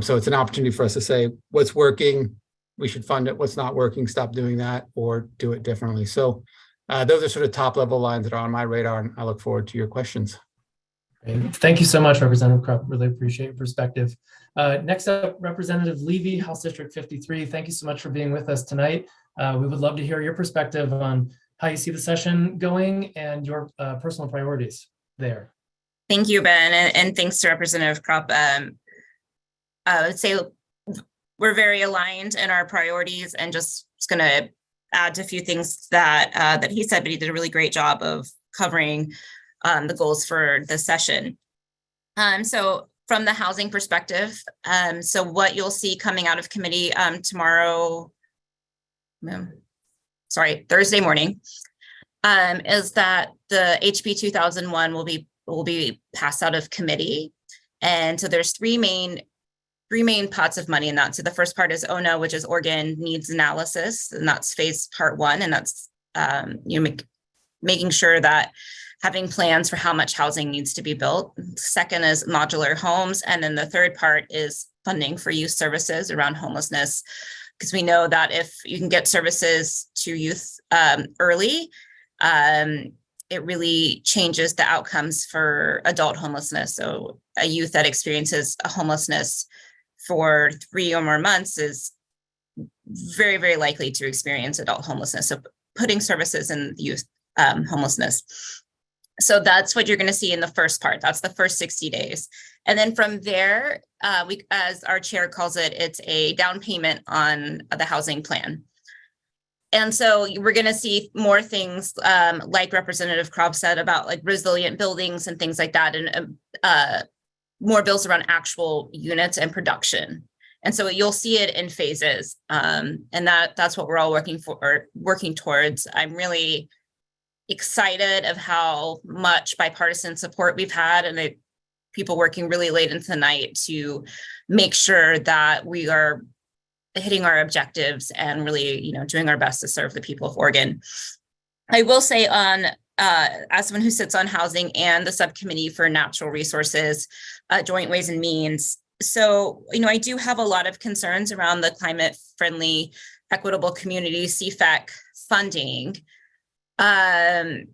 So it's an opportunity for us to say, what's working, we should fund it. What's not working, stop doing that or do it differently. So those are sort of top level lines that are on my radar, and I look forward to your questions. Great. Thank you so much, Representative Kropf. Really appreciate your perspective. Next up, Representative Levy, House District 53. Thank you so much for being with us tonight. We would love to hear your perspective on how you see the session going and your personal priorities there. Thank you, Ben, and thanks to Representative Kropf. I would say we're very aligned in our priorities, and just going to add to a few things that he said, but he did a really great job of covering the goals for the session. So from the housing perspective, so what you'll see coming out of committee Thursday morning, is that the HB 2001 will be passed out of committee. And so there's three main pots of money in that. So the first part is ONA, which is Oregon Needs Analysis, and that's phase part one. And that's making sure that having plans for how much housing needs to be built. Second is modular homes. And then the third part is funding for youth services around homelessness, because we know that if you can get services to youth early, it really changes the outcomes for adult homelessness. So a youth that experiences a homelessness for 3 or more months is very, very likely to experience adult homelessness. So putting services in youth homelessness. So that's what you're going to see in the first part. That's the first 60 days. And then from there, we, as our chair calls it, it's a down payment on the housing plan. And so we're going to see more things like Representative Kropf said about like resilient buildings and things like that, and more bills around actual units and production. And so you'll see it in phases, and that's what we're all working towards. I'm really excited of how much bipartisan support we've had, and people working really late into the night to make sure that we are hitting our objectives and really, doing our best to serve the people of Oregon. I will say as someone who sits on housing and the subcommittee for natural resources, Joint Ways and Means. So, I do have a lot of concerns around the climate friendly, equitable community CFEC funding. And,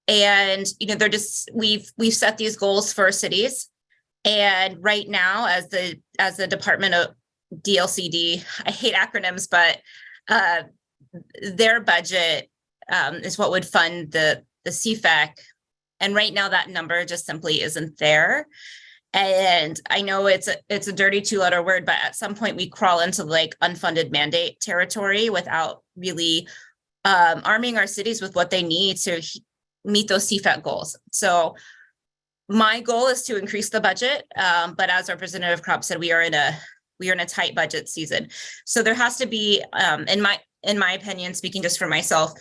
they're just, we've set these goals for cities. And right now, as the Department of DLCD, I hate acronyms, but their budget is what would fund the CFEC. And right now that number just simply isn't there. And I know it's a dirty 2-letter word, but at some point we crawl into like unfunded mandate territory without really arming our cities with what they need to meet those CFEC goals. So my goal is to increase the budget, but as Representative Kropf said, we are in a tight budget season. So there has to be, in my opinion, speaking just for myself,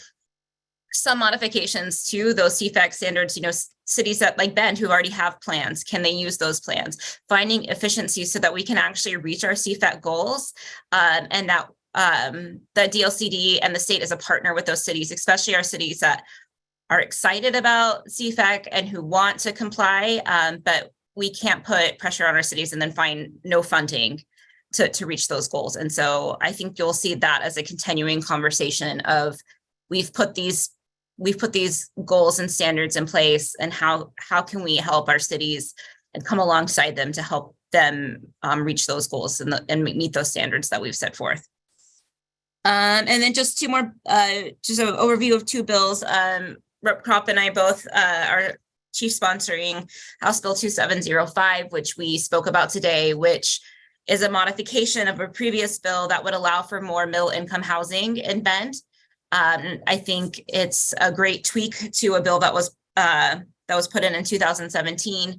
some modifications to those CFEC standards. Cities that like Bend who already have plans, can they use those plans? Finding efficiencies so that we can actually reach our CFEC goals, and that the DLCD and the state is a partner with those cities, especially our cities that are excited about CFEC and who want to comply, but we can't put pressure on our cities and then find no funding to reach those goals. And so I think you'll see that as a continuing conversation of we've put these goals and standards in place, and how can we help our cities and come alongside them to help them reach those goals and meet those standards that we've set forth. And then just two more, just an overview of two bills. Rep. Kropf and I both are chief sponsoring House Bill 2705, which we spoke about today, which is a modification of a previous bill that would allow for more middle income housing in Bend. I think it's a great tweak to a bill that was put in 2017,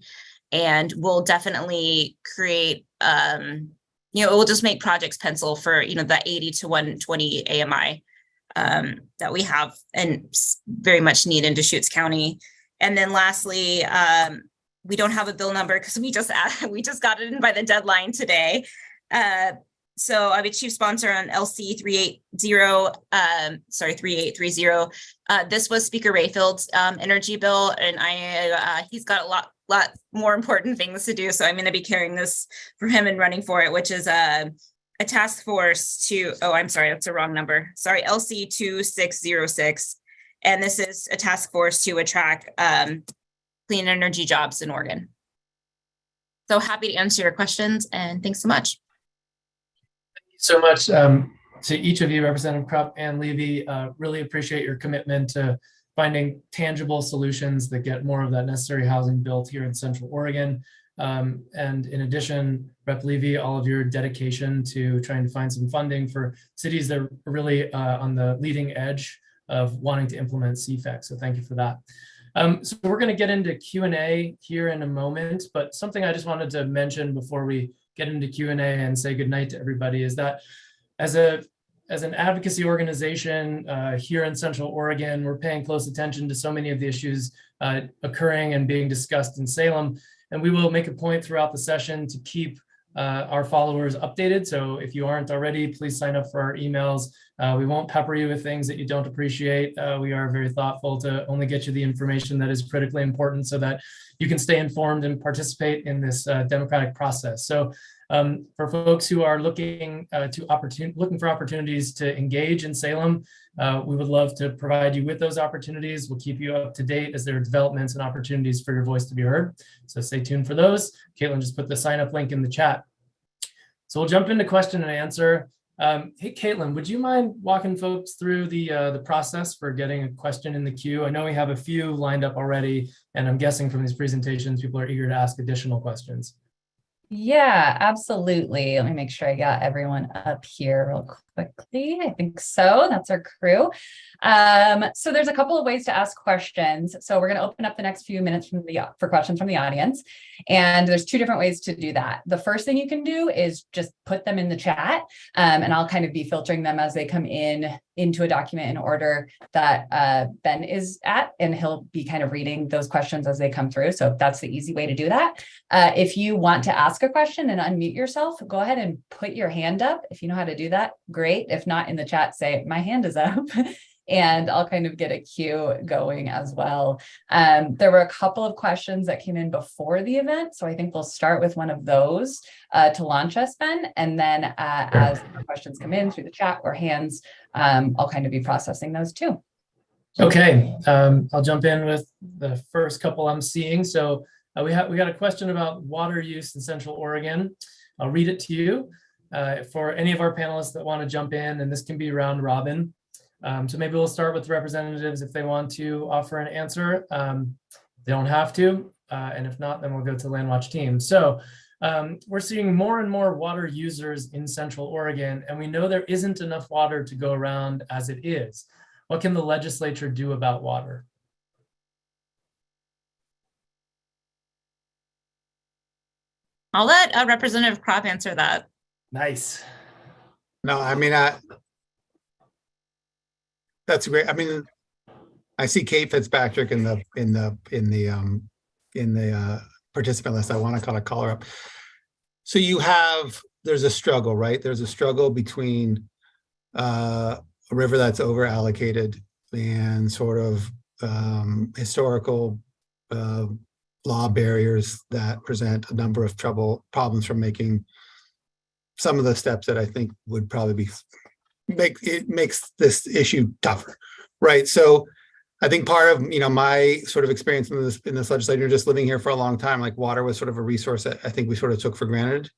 and will definitely create, it will just make projects pencil for, the 80 to 120 AMI that we have and very much need in Deschutes County. And then lastly, we don't have a bill number because we just got it in by the deadline today. So I'm a chief sponsor on LC 3830. This was Speaker Rayfield's energy bill, and he's got a lot more important things to do. So I'm going to be carrying this for him and running for it, which is a task force to, I'm sorry, that's the wrong number. Sorry, LC 2606. And this is a task force to attract clean energy jobs in Oregon. So happy to answer your questions, and thanks so much. So much to each of you, Representative Kropf and Levy. Really appreciate your commitment to finding tangible solutions that get more of that necessary housing built here in Central Oregon. And in addition, Rep. Levy, all of your dedication to trying to find some funding for cities that are really on the leading edge of wanting to implement CFEC. So thank you for that. So we're going to get into Q&A here in a moment, but something I just wanted to mention before we get into Q&A and say goodnight to everybody is that as an advocacy organization here in Central Oregon, we're paying close attention to so many of the issues occurring and being discussed in Salem. And we will make a point throughout the session to keep our followers updated. So if you aren't already, please sign up for our emails. We won't pepper you with things that you don't appreciate. We are very thoughtful to only get you the information that is critically important so that you can stay informed and participate in this democratic process. So for folks who are looking for opportunities to engage in Salem, we would love to provide you with those opportunities. We'll keep you up to date as there are developments and opportunities for your voice to be heard. So stay tuned for those. Caitlin just put the sign up link in the chat. So we'll jump into question and answer. Hey, Caitlin, would you mind walking folks through the process for getting a question in the queue? I know we have a few lined up already, and I'm guessing from these presentations, people are eager to ask additional questions. Yeah, absolutely. Let me make sure I got everyone up here real quickly. I think so. That's our crew. So there's a couple of ways to ask questions. So we're going to open up the next few minutes for questions from the audience. And there's two different ways to do that. The first thing you can do is just put them in the chat, and I'll kind of be filtering them as they come into a document in order that Ben is at, and he'll be kind of reading those questions as they come through. So that's the easy way to do that. If you want to ask a question and unmute yourself, go ahead and put your hand up. If you know how to do that, great. If not, in the chat, say, my hand is up. And I'll kind of get a queue going as well. There were a couple of questions that came in before the event. So I think we'll start with one of those to launch us, Ben. And then as the questions come in through the chat or hands, I'll kind of be processing those too. Okay, I'll jump in with the first couple I'm seeing. So we got a question about water use in Central Oregon. I'll read it to you for any of our panelists that want to jump in, and this can be round robin. So maybe we'll start with representatives if they want to offer an answer. They don't have to, and if not, then we'll go to the LandWatch team. So we're seeing more and more water users in Central Oregon, and we know there isn't enough water to go around as it is. What can the legislature do about water? I'll let Representative Kropf answer that. Nice. No, I mean, that's great. I mean, I see Kate Fitzpatrick in the participant list. I want to call her up. So there's a struggle, right? There's a struggle between a river that's over allocated and sort of historical law barriers that present a number of problems from making some of the steps that I think would probably makes this issue tougher, right? So I think part of my sort of experience in this legislature, just living here for a long time, like water was sort of a resource that I think we sort of took for granted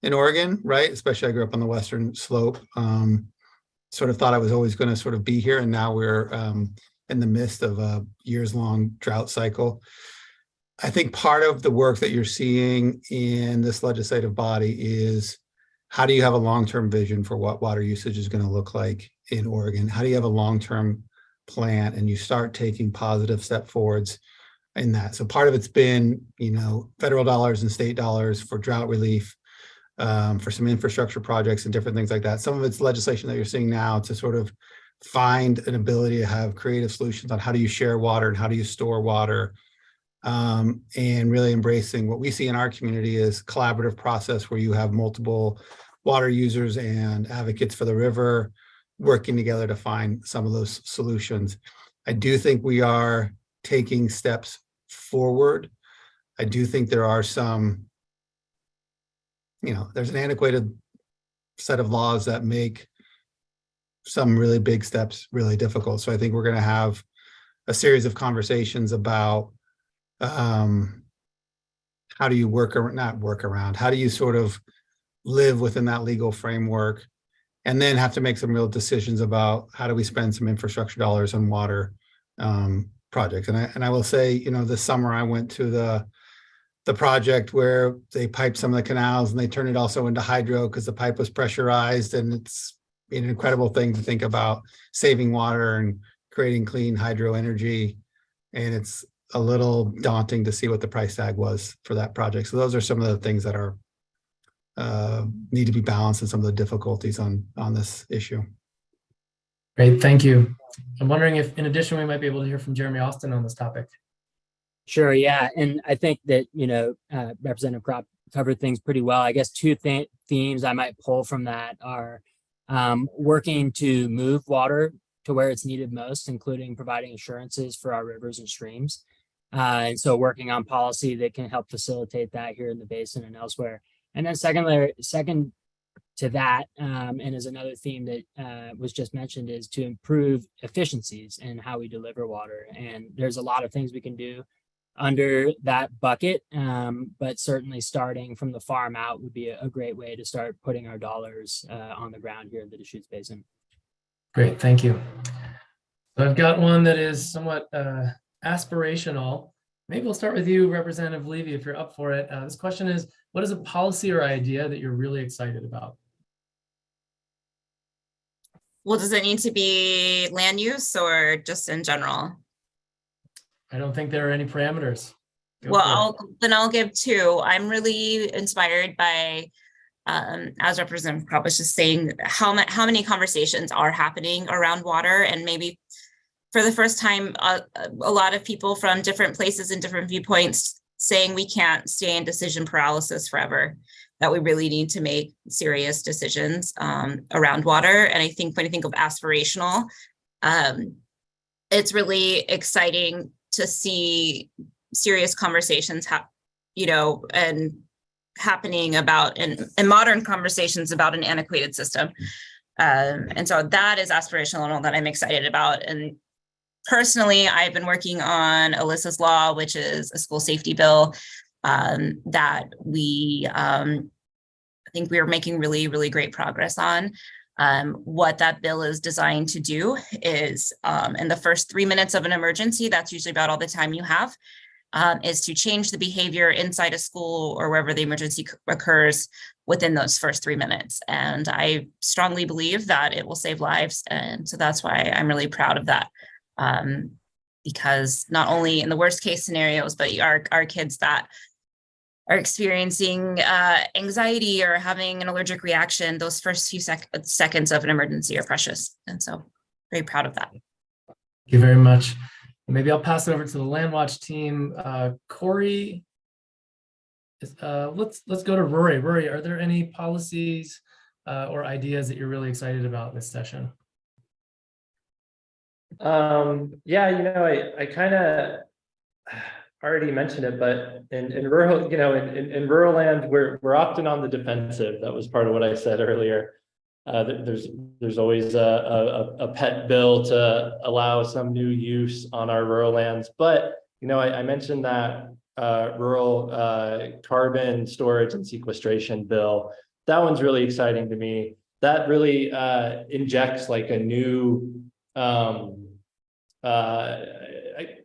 in Oregon, right? Especially I grew up on the western slope. Sort of thought I was always going to sort of be here, and now we're in the midst of a years-long drought cycle. I think part of the work that you're seeing in this legislative body is how do you have a long-term vision for what water usage is going to look like in Oregon? How do you have a long-term plan and you start taking positive step forwards in that? So part of it's been, federal dollars and state dollars for drought relief, for some infrastructure projects and different things like that. Some of it's legislation that you're seeing now to sort of find an ability to have creative solutions on how do you share water and how do you store water, and really embracing what we see in our community is collaborative process where you have multiple water users and advocates for the river working together to find some of those solutions. I do think we are taking steps forward. I do think there are some, there's an antiquated set of laws that make some really big steps really difficult. So I think we're going to have a series of conversations about how do you how do you sort of live within that legal framework, and then have to make some real decisions about how do we spend some infrastructure dollars on water projects. And I will say, this summer I went to the project where they piped some of the canals and they turned it also into hydro because the pipe was pressurized, and it's an incredible thing to think about saving water and creating clean hydro energy. And it's a little daunting to see what the price tag was for that project. So those are some of the things that are need to be balanced and some of the difficulties on this issue. Great, thank you. I'm wondering if, in addition, we might be able to hear from Jeremy Austin on this topic. Sure, yeah, and I think that Representative Kropf covered things pretty well. I guess two themes I might pull from that are working to move water to where it's needed most, including providing assurances for our rivers and streams. And so working on policy that can help facilitate that here in the basin and elsewhere. And then second to that, and is another theme that was just mentioned, is to improve efficiencies in how we deliver water. And there's a lot of things we can do under that bucket, but certainly starting from the farm out would be a great way to start putting our dollars on the ground here in the Deschutes Basin. Great, thank you. So I've got one that is somewhat aspirational. Maybe we'll start with you, Representative Levy, if you're up for it. This question is, what is a policy or idea that you're really excited about? Well, does it need to be land use or just in general? I don't think there are any parameters. Well, I'll give two. I'm really inspired by, as Representative Kropf was just saying, how many conversations are happening around water, and maybe for the first time, a lot of people from different places and different viewpoints saying we can't stay in decision paralysis forever, that we really need to make serious decisions around water. And I think when I think of aspirational, it's really exciting to see serious conversations and happening about and modern conversations about an antiquated system. And so that is aspirational that I'm excited about. And personally, I've been working on Alyssa's Law, which is a school safety bill that I think we are making really, really great progress on. What that bill is designed to do is in the first 3 minutes of an emergency, that's usually about all the time you have, is to change the behavior inside a school or wherever the emergency occurs within those first 3 minutes. And I strongly believe that it will save lives. And so that's why I'm really proud of that. Because not only in the worst case scenarios, but our kids that are experiencing anxiety or having an allergic reaction, those first few seconds of an emergency are precious. And so very proud of that. Thank you very much. Maybe I'll pass it over to the LandWatch team. Corey, let's go to Rory. Rory, are there any policies or ideas that you're really excited about this session? Yeah, I kind of already mentioned it, but in rural, in rural land, we're often on the defensive. That was part of what I said earlier. There's always a pet bill to allow some new use on our rural lands. But, I mentioned that rural carbon storage and sequestration bill. That one's really exciting to me. That really injects like a new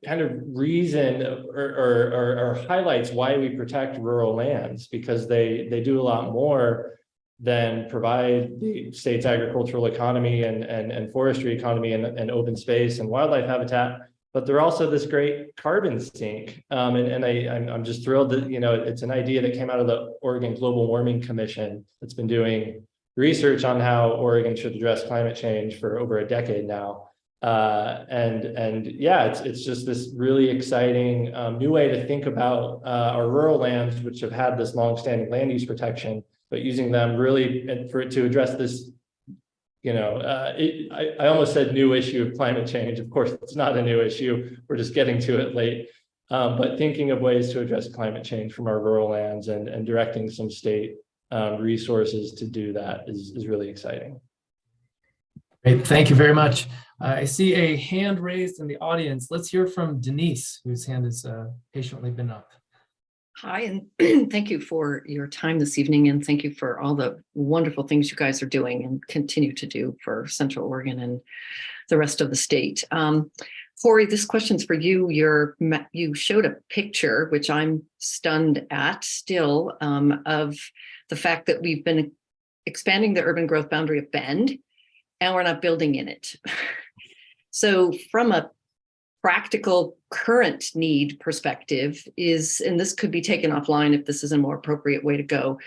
kind of reason or highlights why we protect rural lands, because they do a lot more then provide the state's agricultural economy and forestry economy and open space and wildlife habitat. But they're also this great carbon sink. I'm just thrilled that, it's an idea that came out of the Oregon Global Warming Commission that's been doing research on how Oregon should address climate change for over a decade now. Yeah, it's just this really exciting new way to think about our rural lands, which have had this longstanding land use protection, but using them really to address this, I almost said new issue of climate change. Of course, it's not a new issue. We're just getting to it late. But thinking of ways to address climate change from our rural lands and directing some state resources to do that is really exciting. Great, thank you very much. I see a hand raised in the audience. Let's hear from Denise, whose hand has patiently been up. Hi, and thank you for your time this evening, and thank you for all the wonderful things you guys are doing and continue to do for Central Oregon and the rest of the state. Corey, this question's for you. You showed a picture, which I'm stunned at still, of the fact that we've been expanding the urban growth boundary of Bend, and we're not building in it. So from a practical current need perspective and this could be taken offline if this is a more appropriate way to go,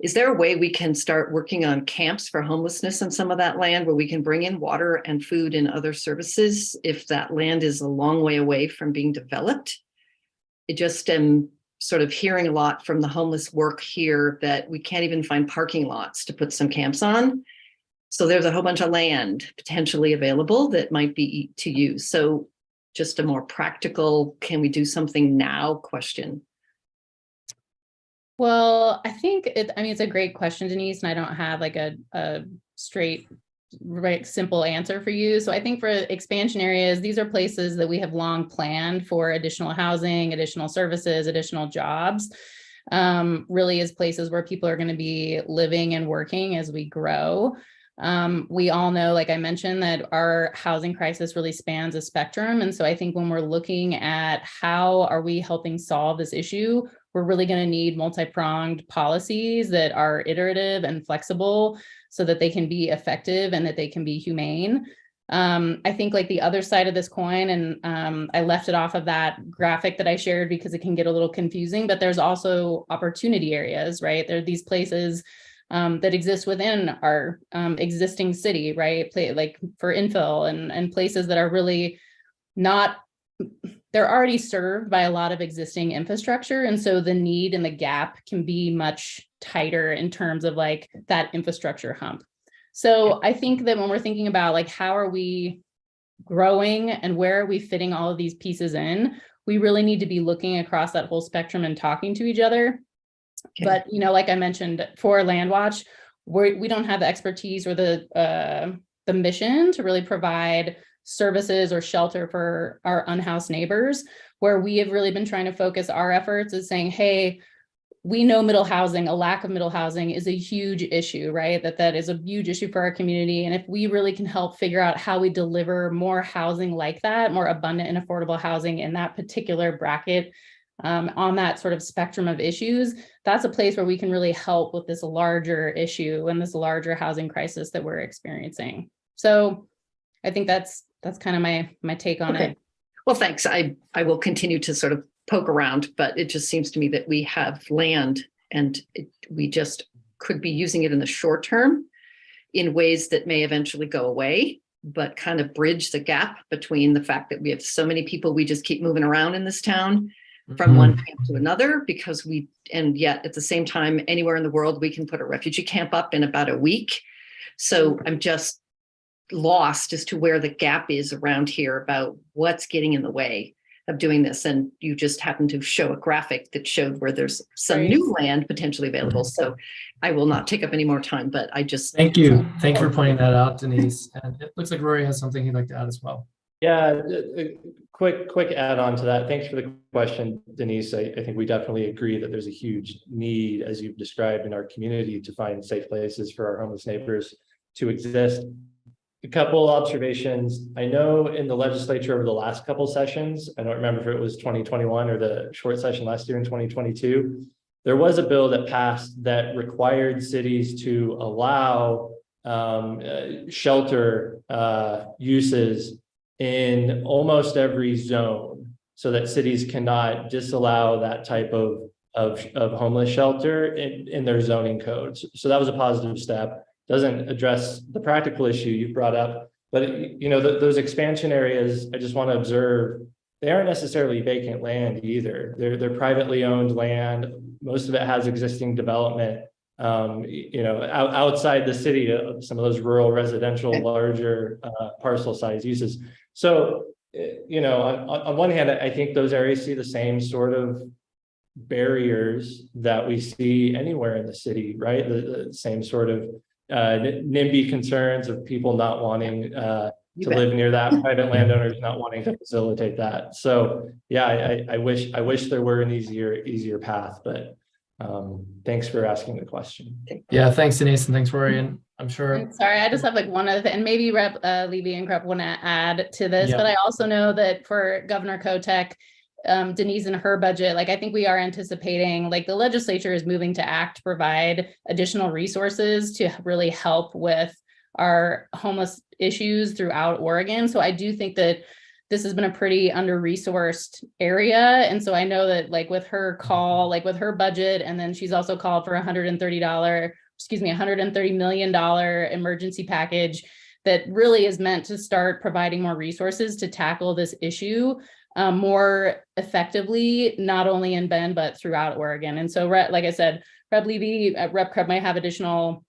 is there a way we can start working on camps for homelessness on some of that land where we can bring in water and food and other services if that land is a long way away from being developed? I just am sort of hearing a lot from the homeless work here that we can't even find parking lots to put some camps on. So there's a whole bunch of land potentially available that might be to use. So just a more practical, can we do something now question? Well, I think it's a great question, Denise, and I don't have like a straight, right, simple answer for you. So I think for expansion areas, these are places that we have long planned for additional housing, additional services, additional jobs, really is places where people are going to be living and working as we grow. We all know, like I mentioned, that our housing crisis really spans a spectrum. And so I think when we're looking at how are we helping solve this issue, we're really going to need multi-pronged policies that are iterative and flexible so that they can be effective and that they can be humane. I think like the other side of this coin, and I left it off of that graphic that I shared because it can get a little confusing, but there's also opportunity areas, right? There are these places that exist within our existing city, right? Like for infill and places that are really not, they're already served by a lot of existing infrastructure. And so the need and the gap can be much tighter in terms of like that infrastructure hump. So I think that when we're thinking about like, how are we growing and where are we fitting all of these pieces in, we really need to be looking across that whole spectrum and talking to each other. Okay. But, like I mentioned, for LandWatch, we don't have the expertise or the mission to really provide services or shelter for our unhoused neighbors. Where we have really been trying to focus our efforts is saying, hey, we know middle housing, a lack of middle housing is a huge issue, right? That is a huge issue for our community. And if we really can help figure out how we deliver more housing like that, more abundant and affordable housing in that particular bracket, on that sort of spectrum of issues, that's a place where we can really help with this larger issue and this larger housing crisis that we're experiencing. So I think that's kind of my take on it. Well, thanks. I will continue to sort of poke around, but it just seems to me that we have land and we just could be using it in the short term in ways that may eventually go away, but kind of bridge the gap between the fact that we have so many people we just keep moving around in this town from one camp to another, because and yet at the same time, anywhere in the world, we can put a refugee camp up in about a week. So I'm just lost as to where the gap is around here about what's getting in the way of doing this. And you just happened to show a graphic that showed where there's some new land potentially available. So I will not take up any more time, but I just... Thank you. Thank you for pointing that out, Denise. And it looks like Rory has something he'd like to add as well. Yeah, quick add on to that. Thanks for the question, Denise. I think we definitely agree that there's a huge need, as you've described, in our community to find safe places for our homeless neighbors to exist. A couple observations. I know in the legislature over the last couple sessions, I don't remember if it was 2021 or the short session last year in 2022, there was a bill that passed that required cities to allow shelter uses in almost every zone, so that cities cannot disallow that type of homeless shelter in their zoning codes. So that was a positive step. Doesn't address the practical issue you brought up, but those expansion areas, I just want to observe, they aren't necessarily vacant land either. They're privately owned land. Most of it has existing development, outside the city of some of those rural residential, larger parcel size uses. So, on one hand, I think those areas see the same sort of barriers that we see anywhere in the city, right? The same sort of NIMBY concerns of people not wanting to live near that, private landowners not wanting to facilitate that. So yeah, I wish there were an easier path, but thanks for asking the question. Yeah, thanks, Denise, and thanks, Rory. And I'm sure. I'm sorry, I just have like one other thing, and maybe Rep Levy and Kropf want to add to this, Yeah. but I also know that for Governor Kotek, Denise and her budget, like I think we are anticipating, like the legislature is moving to act to provide additional resources to really help with our homeless issues throughout Oregon. So I do think that this has been a pretty under-resourced area. And so I know that like with her call, like with her budget, and then she's also called for $130 million emergency package that really is meant to start providing more resources to tackle this issue more effectively, not only in Bend, but throughout Oregon. And so, like I said, Rep Levy, Rep Kropf might have additional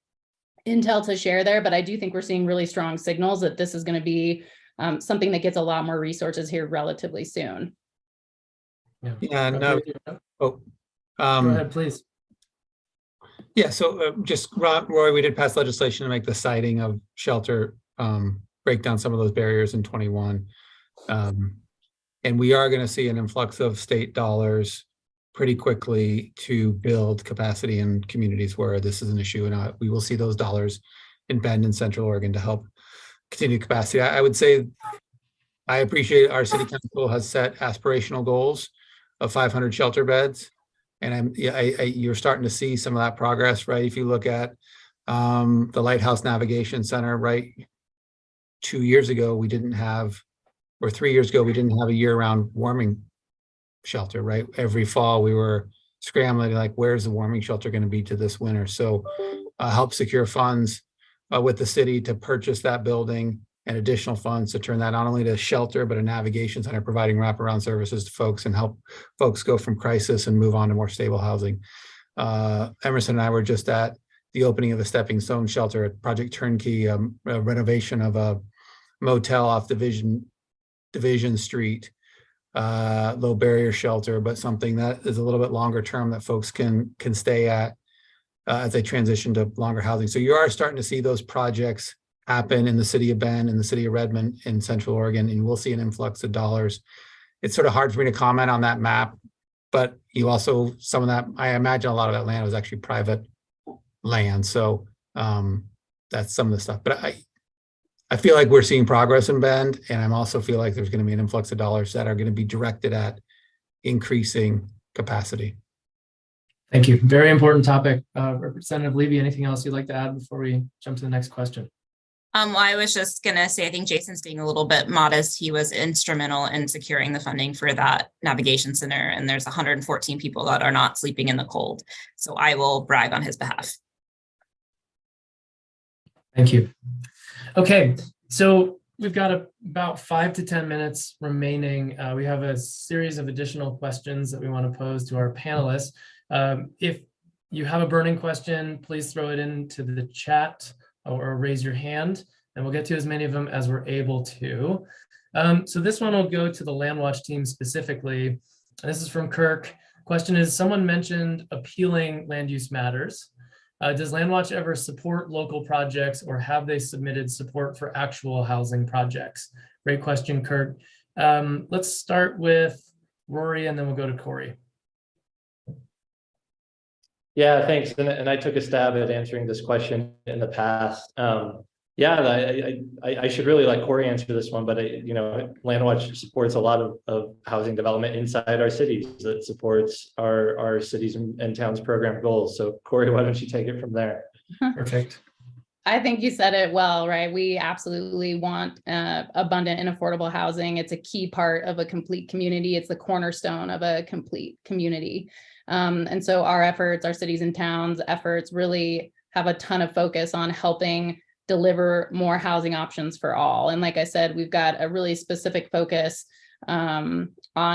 intel to share there, but I do think we're seeing really strong signals that this is going to be something that gets a lot more resources here relatively soon. Yeah, no. Go ahead, please. Yeah, so just Roy, we did pass legislation to make the siting of shelter break down some of those barriers in 21. And we are going to see an influx of state dollars pretty quickly to build capacity in communities where this is an issue. And we will see those dollars in Bend and Central Oregon to help continue capacity. I would say I appreciate our city council has set aspirational goals of 500 shelter beds. And you're starting to see some of that progress, right? If you look at the Lighthouse Navigation Center, right? 2 years ago, we didn't have, or 3 years ago, we didn't have a year-round warming shelter, right? Every fall we were scrambling, like, where's the warming shelter going to be to this winter? So help secure funds with the city to purchase that building and additional funds to turn that not only to shelter, but a navigation center, providing wraparound services to folks and help folks go from crisis and move on to more stable housing. Emerson and I were just at the opening of the Stepping Stone shelter at Project Turnkey, a renovation of a motel off Division Street, low barrier shelter, but something that is a little bit longer term that folks can stay at as they transition to longer housing. So you are starting to see those projects happen in the city of Bend, in the city of Redmond, in Central Oregon, and we'll see an influx of dollars. It's sort of hard for me to comment on that map, but you also, some of that, I imagine a lot of that land was actually private land. So that's some of the stuff. But I feel like we're seeing progress in Bend, and I also feel like there's going to be an influx of dollars that are going to be directed at increasing capacity. Thank you. Very important topic. Representative Levy, anything else you'd like to add before we jump to the next question? Well, I was just going to say, I think Jason's being a little bit modest. He was instrumental in securing the funding for that navigation center, and there's 114 people that are not sleeping in the cold. So I will brag on his behalf. Thank you. Okay, so we've got about 5 to 10 minutes remaining. We have a series of additional questions that we want to pose to our panelists. If you have a burning question, please throw it into the chat or raise your hand, and we'll get to as many of them as we're able to. So this one will go to the LandWatch team specifically. This is from Kirk. Question is, someone mentioned appealing land use matters. Does LandWatch ever support local projects, or have they submitted support for actual housing projects? Great question, Kirk. Let's start with Rory, and then we'll go to Corey. Yeah, thanks. And I took a stab at answering this question in the past. Yeah, I should really let Corey answer this one, but LandWatch supports a lot of housing development inside our cities that supports our cities and towns program goals. So Corey, why don't you take it from there? Perfect. I think you said it well, right? We absolutely want abundant and affordable housing. It's a key part of a complete community. It's the cornerstone of a complete community. And so our efforts, our cities and towns efforts really have a ton of focus on helping deliver more housing options for all. And like I said, we've got a really specific focus on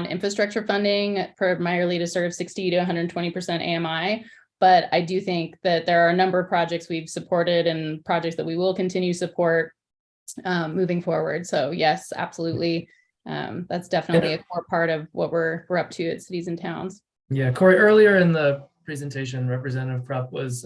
infrastructure funding, primarily to serve 60 to 120% AMI. But I do think that there are a number of projects we've supported and projects that we will continue to support moving forward. So yes, absolutely. That's definitely a core part of what we're up to at cities and towns. Yeah, Corey, earlier in the presentation, Representative Kropf was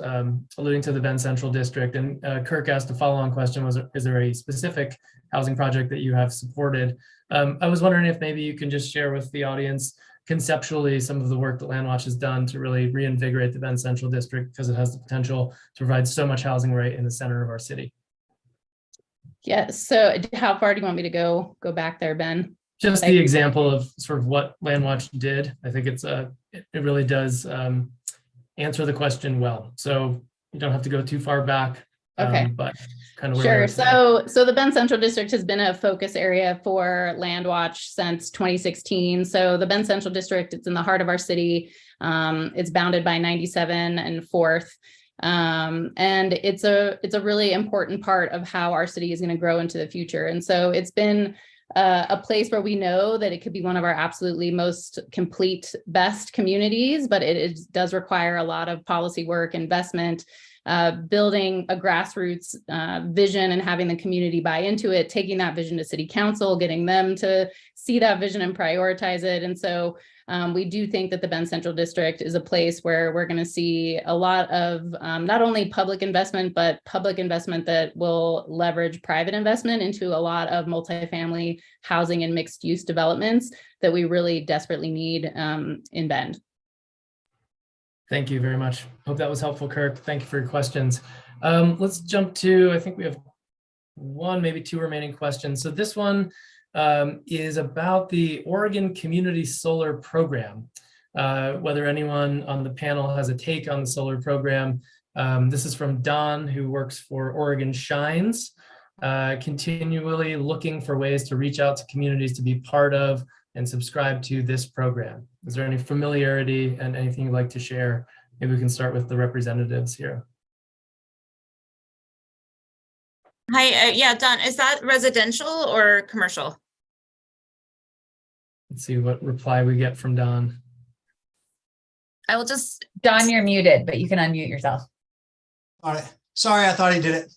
alluding to the Bend Central District, and Kirk asked a follow-on question, is there a specific housing project that you have supported? I was wondering if maybe you can just share with the audience conceptually some of the work that LandWatch has done to really reinvigorate the Bend Central District, because it has the potential to provide so much housing right in the center of our city. Yeah, so how far do you want me to go back there, Ben? Just the example of sort of what LandWatch did. I think it really does answer the question well. So you don't have to go too far back. Okay. But kind of where sure. So the Bend Central District has been a focus area for LandWatch since 2016. So the Bend Central District, it's in the heart of our city. It's bounded by 97 and 4th. And it's a really important part of how our city is going to grow into the future. And so it's been a place where we know that it could be one of our absolutely most complete, best communities, but it does require a lot of policy work, investment, building a grassroots vision and having the community buy into it, taking that vision to city council, getting them to see that vision and prioritize it. And so we do think that the Bend Central District is a place where we're going to see a lot of not only public investment, but public investment that will leverage private investment into a lot of multifamily housing and mixed use developments that we really desperately need in Bend. Thank you very much. Hope that was helpful, Kirk. Thank you for your questions. Let's jump to, I think we have one, maybe two remaining questions. So this one is about the Oregon Community Solar Program. Whether anyone on the panel has a take on the solar program. This is from Don, who works for Oregon Shines, continually looking for ways to reach out to communities to be part of and subscribe to this program. Is there any familiarity and anything you'd like to share? Maybe we can start with the representatives here. Hi, yeah, Don, is that residential or commercial? Let's see what reply we get from Don. I will just, Don, you're muted, but you can unmute yourself. All right. Sorry, I thought I did it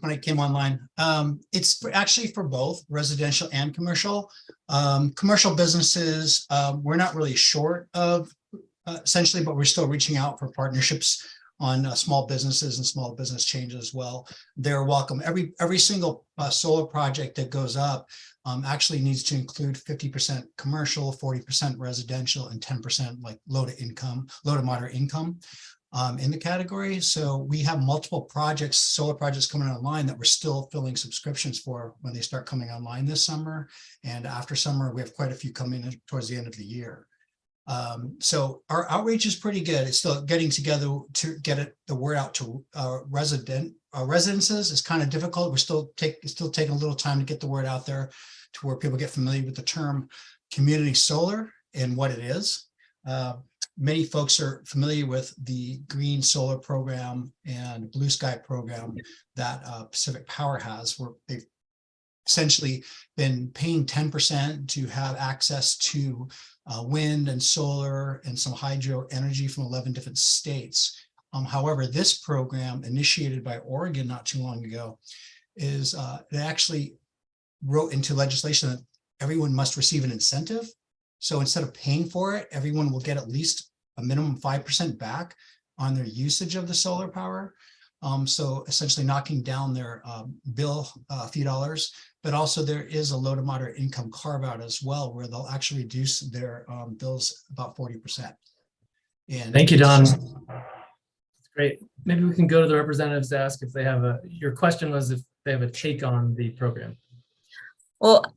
when I came online. It's actually for both residential and commercial. Commercial businesses, we're not really short of essentially, but we're still reaching out for partnerships on small businesses and small business changes as well. They're welcome. Every single solar project that goes up actually needs to include 50% commercial, 40% residential, and 10% like low to moderate income in the category. So we have multiple projects, solar projects coming online that we're still filling subscriptions for when they start coming online this summer. And after summer, we have quite a few coming in towards the end of the year. So our outreach is pretty good. It's still getting together to get the word out to residences is kind of difficult. It's still taking a little time to get the word out there to where people get familiar with the term community solar and what it is. Many folks are familiar with the green solar program and blue sky program that Pacific Power has, where they've essentially been paying 10% to have access to wind and solar and some hydro energy from 11 different states. However, this program, initiated by Oregon not too long ago, is it actually wrote into legislation that everyone must receive an incentive. So instead of paying for it, everyone will get at least a minimum 5% back on their usage of the solar power. So essentially knocking down their bill a few dollars, but also there is a low to moderate income carve out as well, where they'll actually reduce their bills about 40%. And thank you, Don. Great. Maybe we can go to the representatives to ask if they have your question was if they have a take on the program. Well,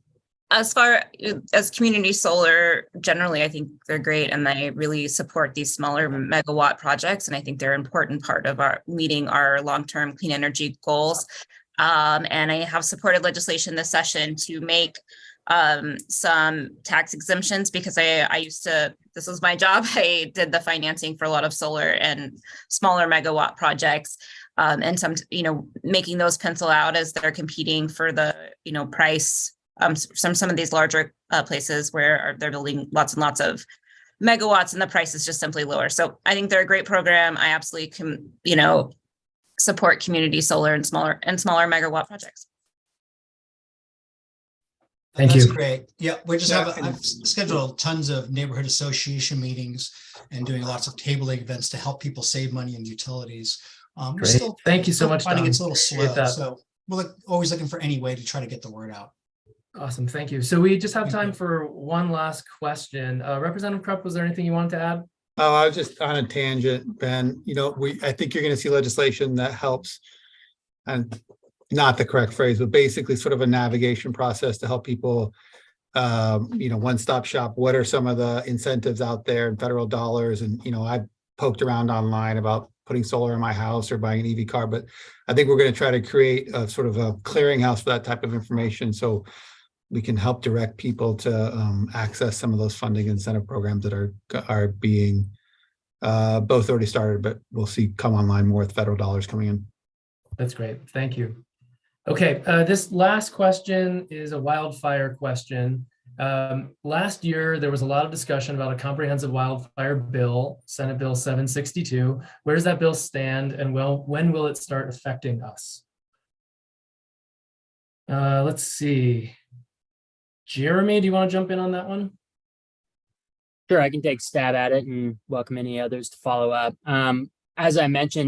as far as community solar, generally, I think they're great and they really support these smaller megawatt projects. And I think they're an important part of our meeting our long-term clean energy goals. And I have supported legislation this session to make some tax exemptions because this was my job. I did the financing for a lot of solar and smaller megawatt projects. And some, making those pencil out as they're competing for the, price. Some of these larger places where they're building lots and lots of megawatts and the price is just simply lower. So I think they're a great program. I absolutely can, support community solar and smaller megawatt projects. Thank That's you. great. Yeah, I've scheduled tons of neighborhood association meetings and doing lots of tabling events to help people save money in utilities. Great. Thank you so much, finding Don. it's a little Appreciate slow, that. so we're always looking for any way to try to get the word out. Awesome. Thank you. So we just have Thank time you. for one last question. Representative Kropf, was there anything you wanted to add? Oh, I was just on a tangent, Ben. I think you're going to see legislation that helps, and not the correct phrase, but basically sort of a navigation process to help people, one-stop shop. What are some of the incentives out there in federal dollars? And, I've poked around online about putting solar in my house or buying an EV car, but I think we're going to try to create a sort of a clearinghouse for that type of information. So we can help direct people to access some of those funding incentive programs that are being both already started, but we'll see come online more with federal dollars coming in. That's great. Thank you. Okay, this last question is a wildfire question. Last year, there was a lot of discussion about a comprehensive wildfire bill, Senate Bill 762. Where does that bill stand and when will it start affecting us? Let's see. Jeremy, do you want to jump in on that one? Sure, I can take a stab at it and welcome any others to follow up. As I mentioned,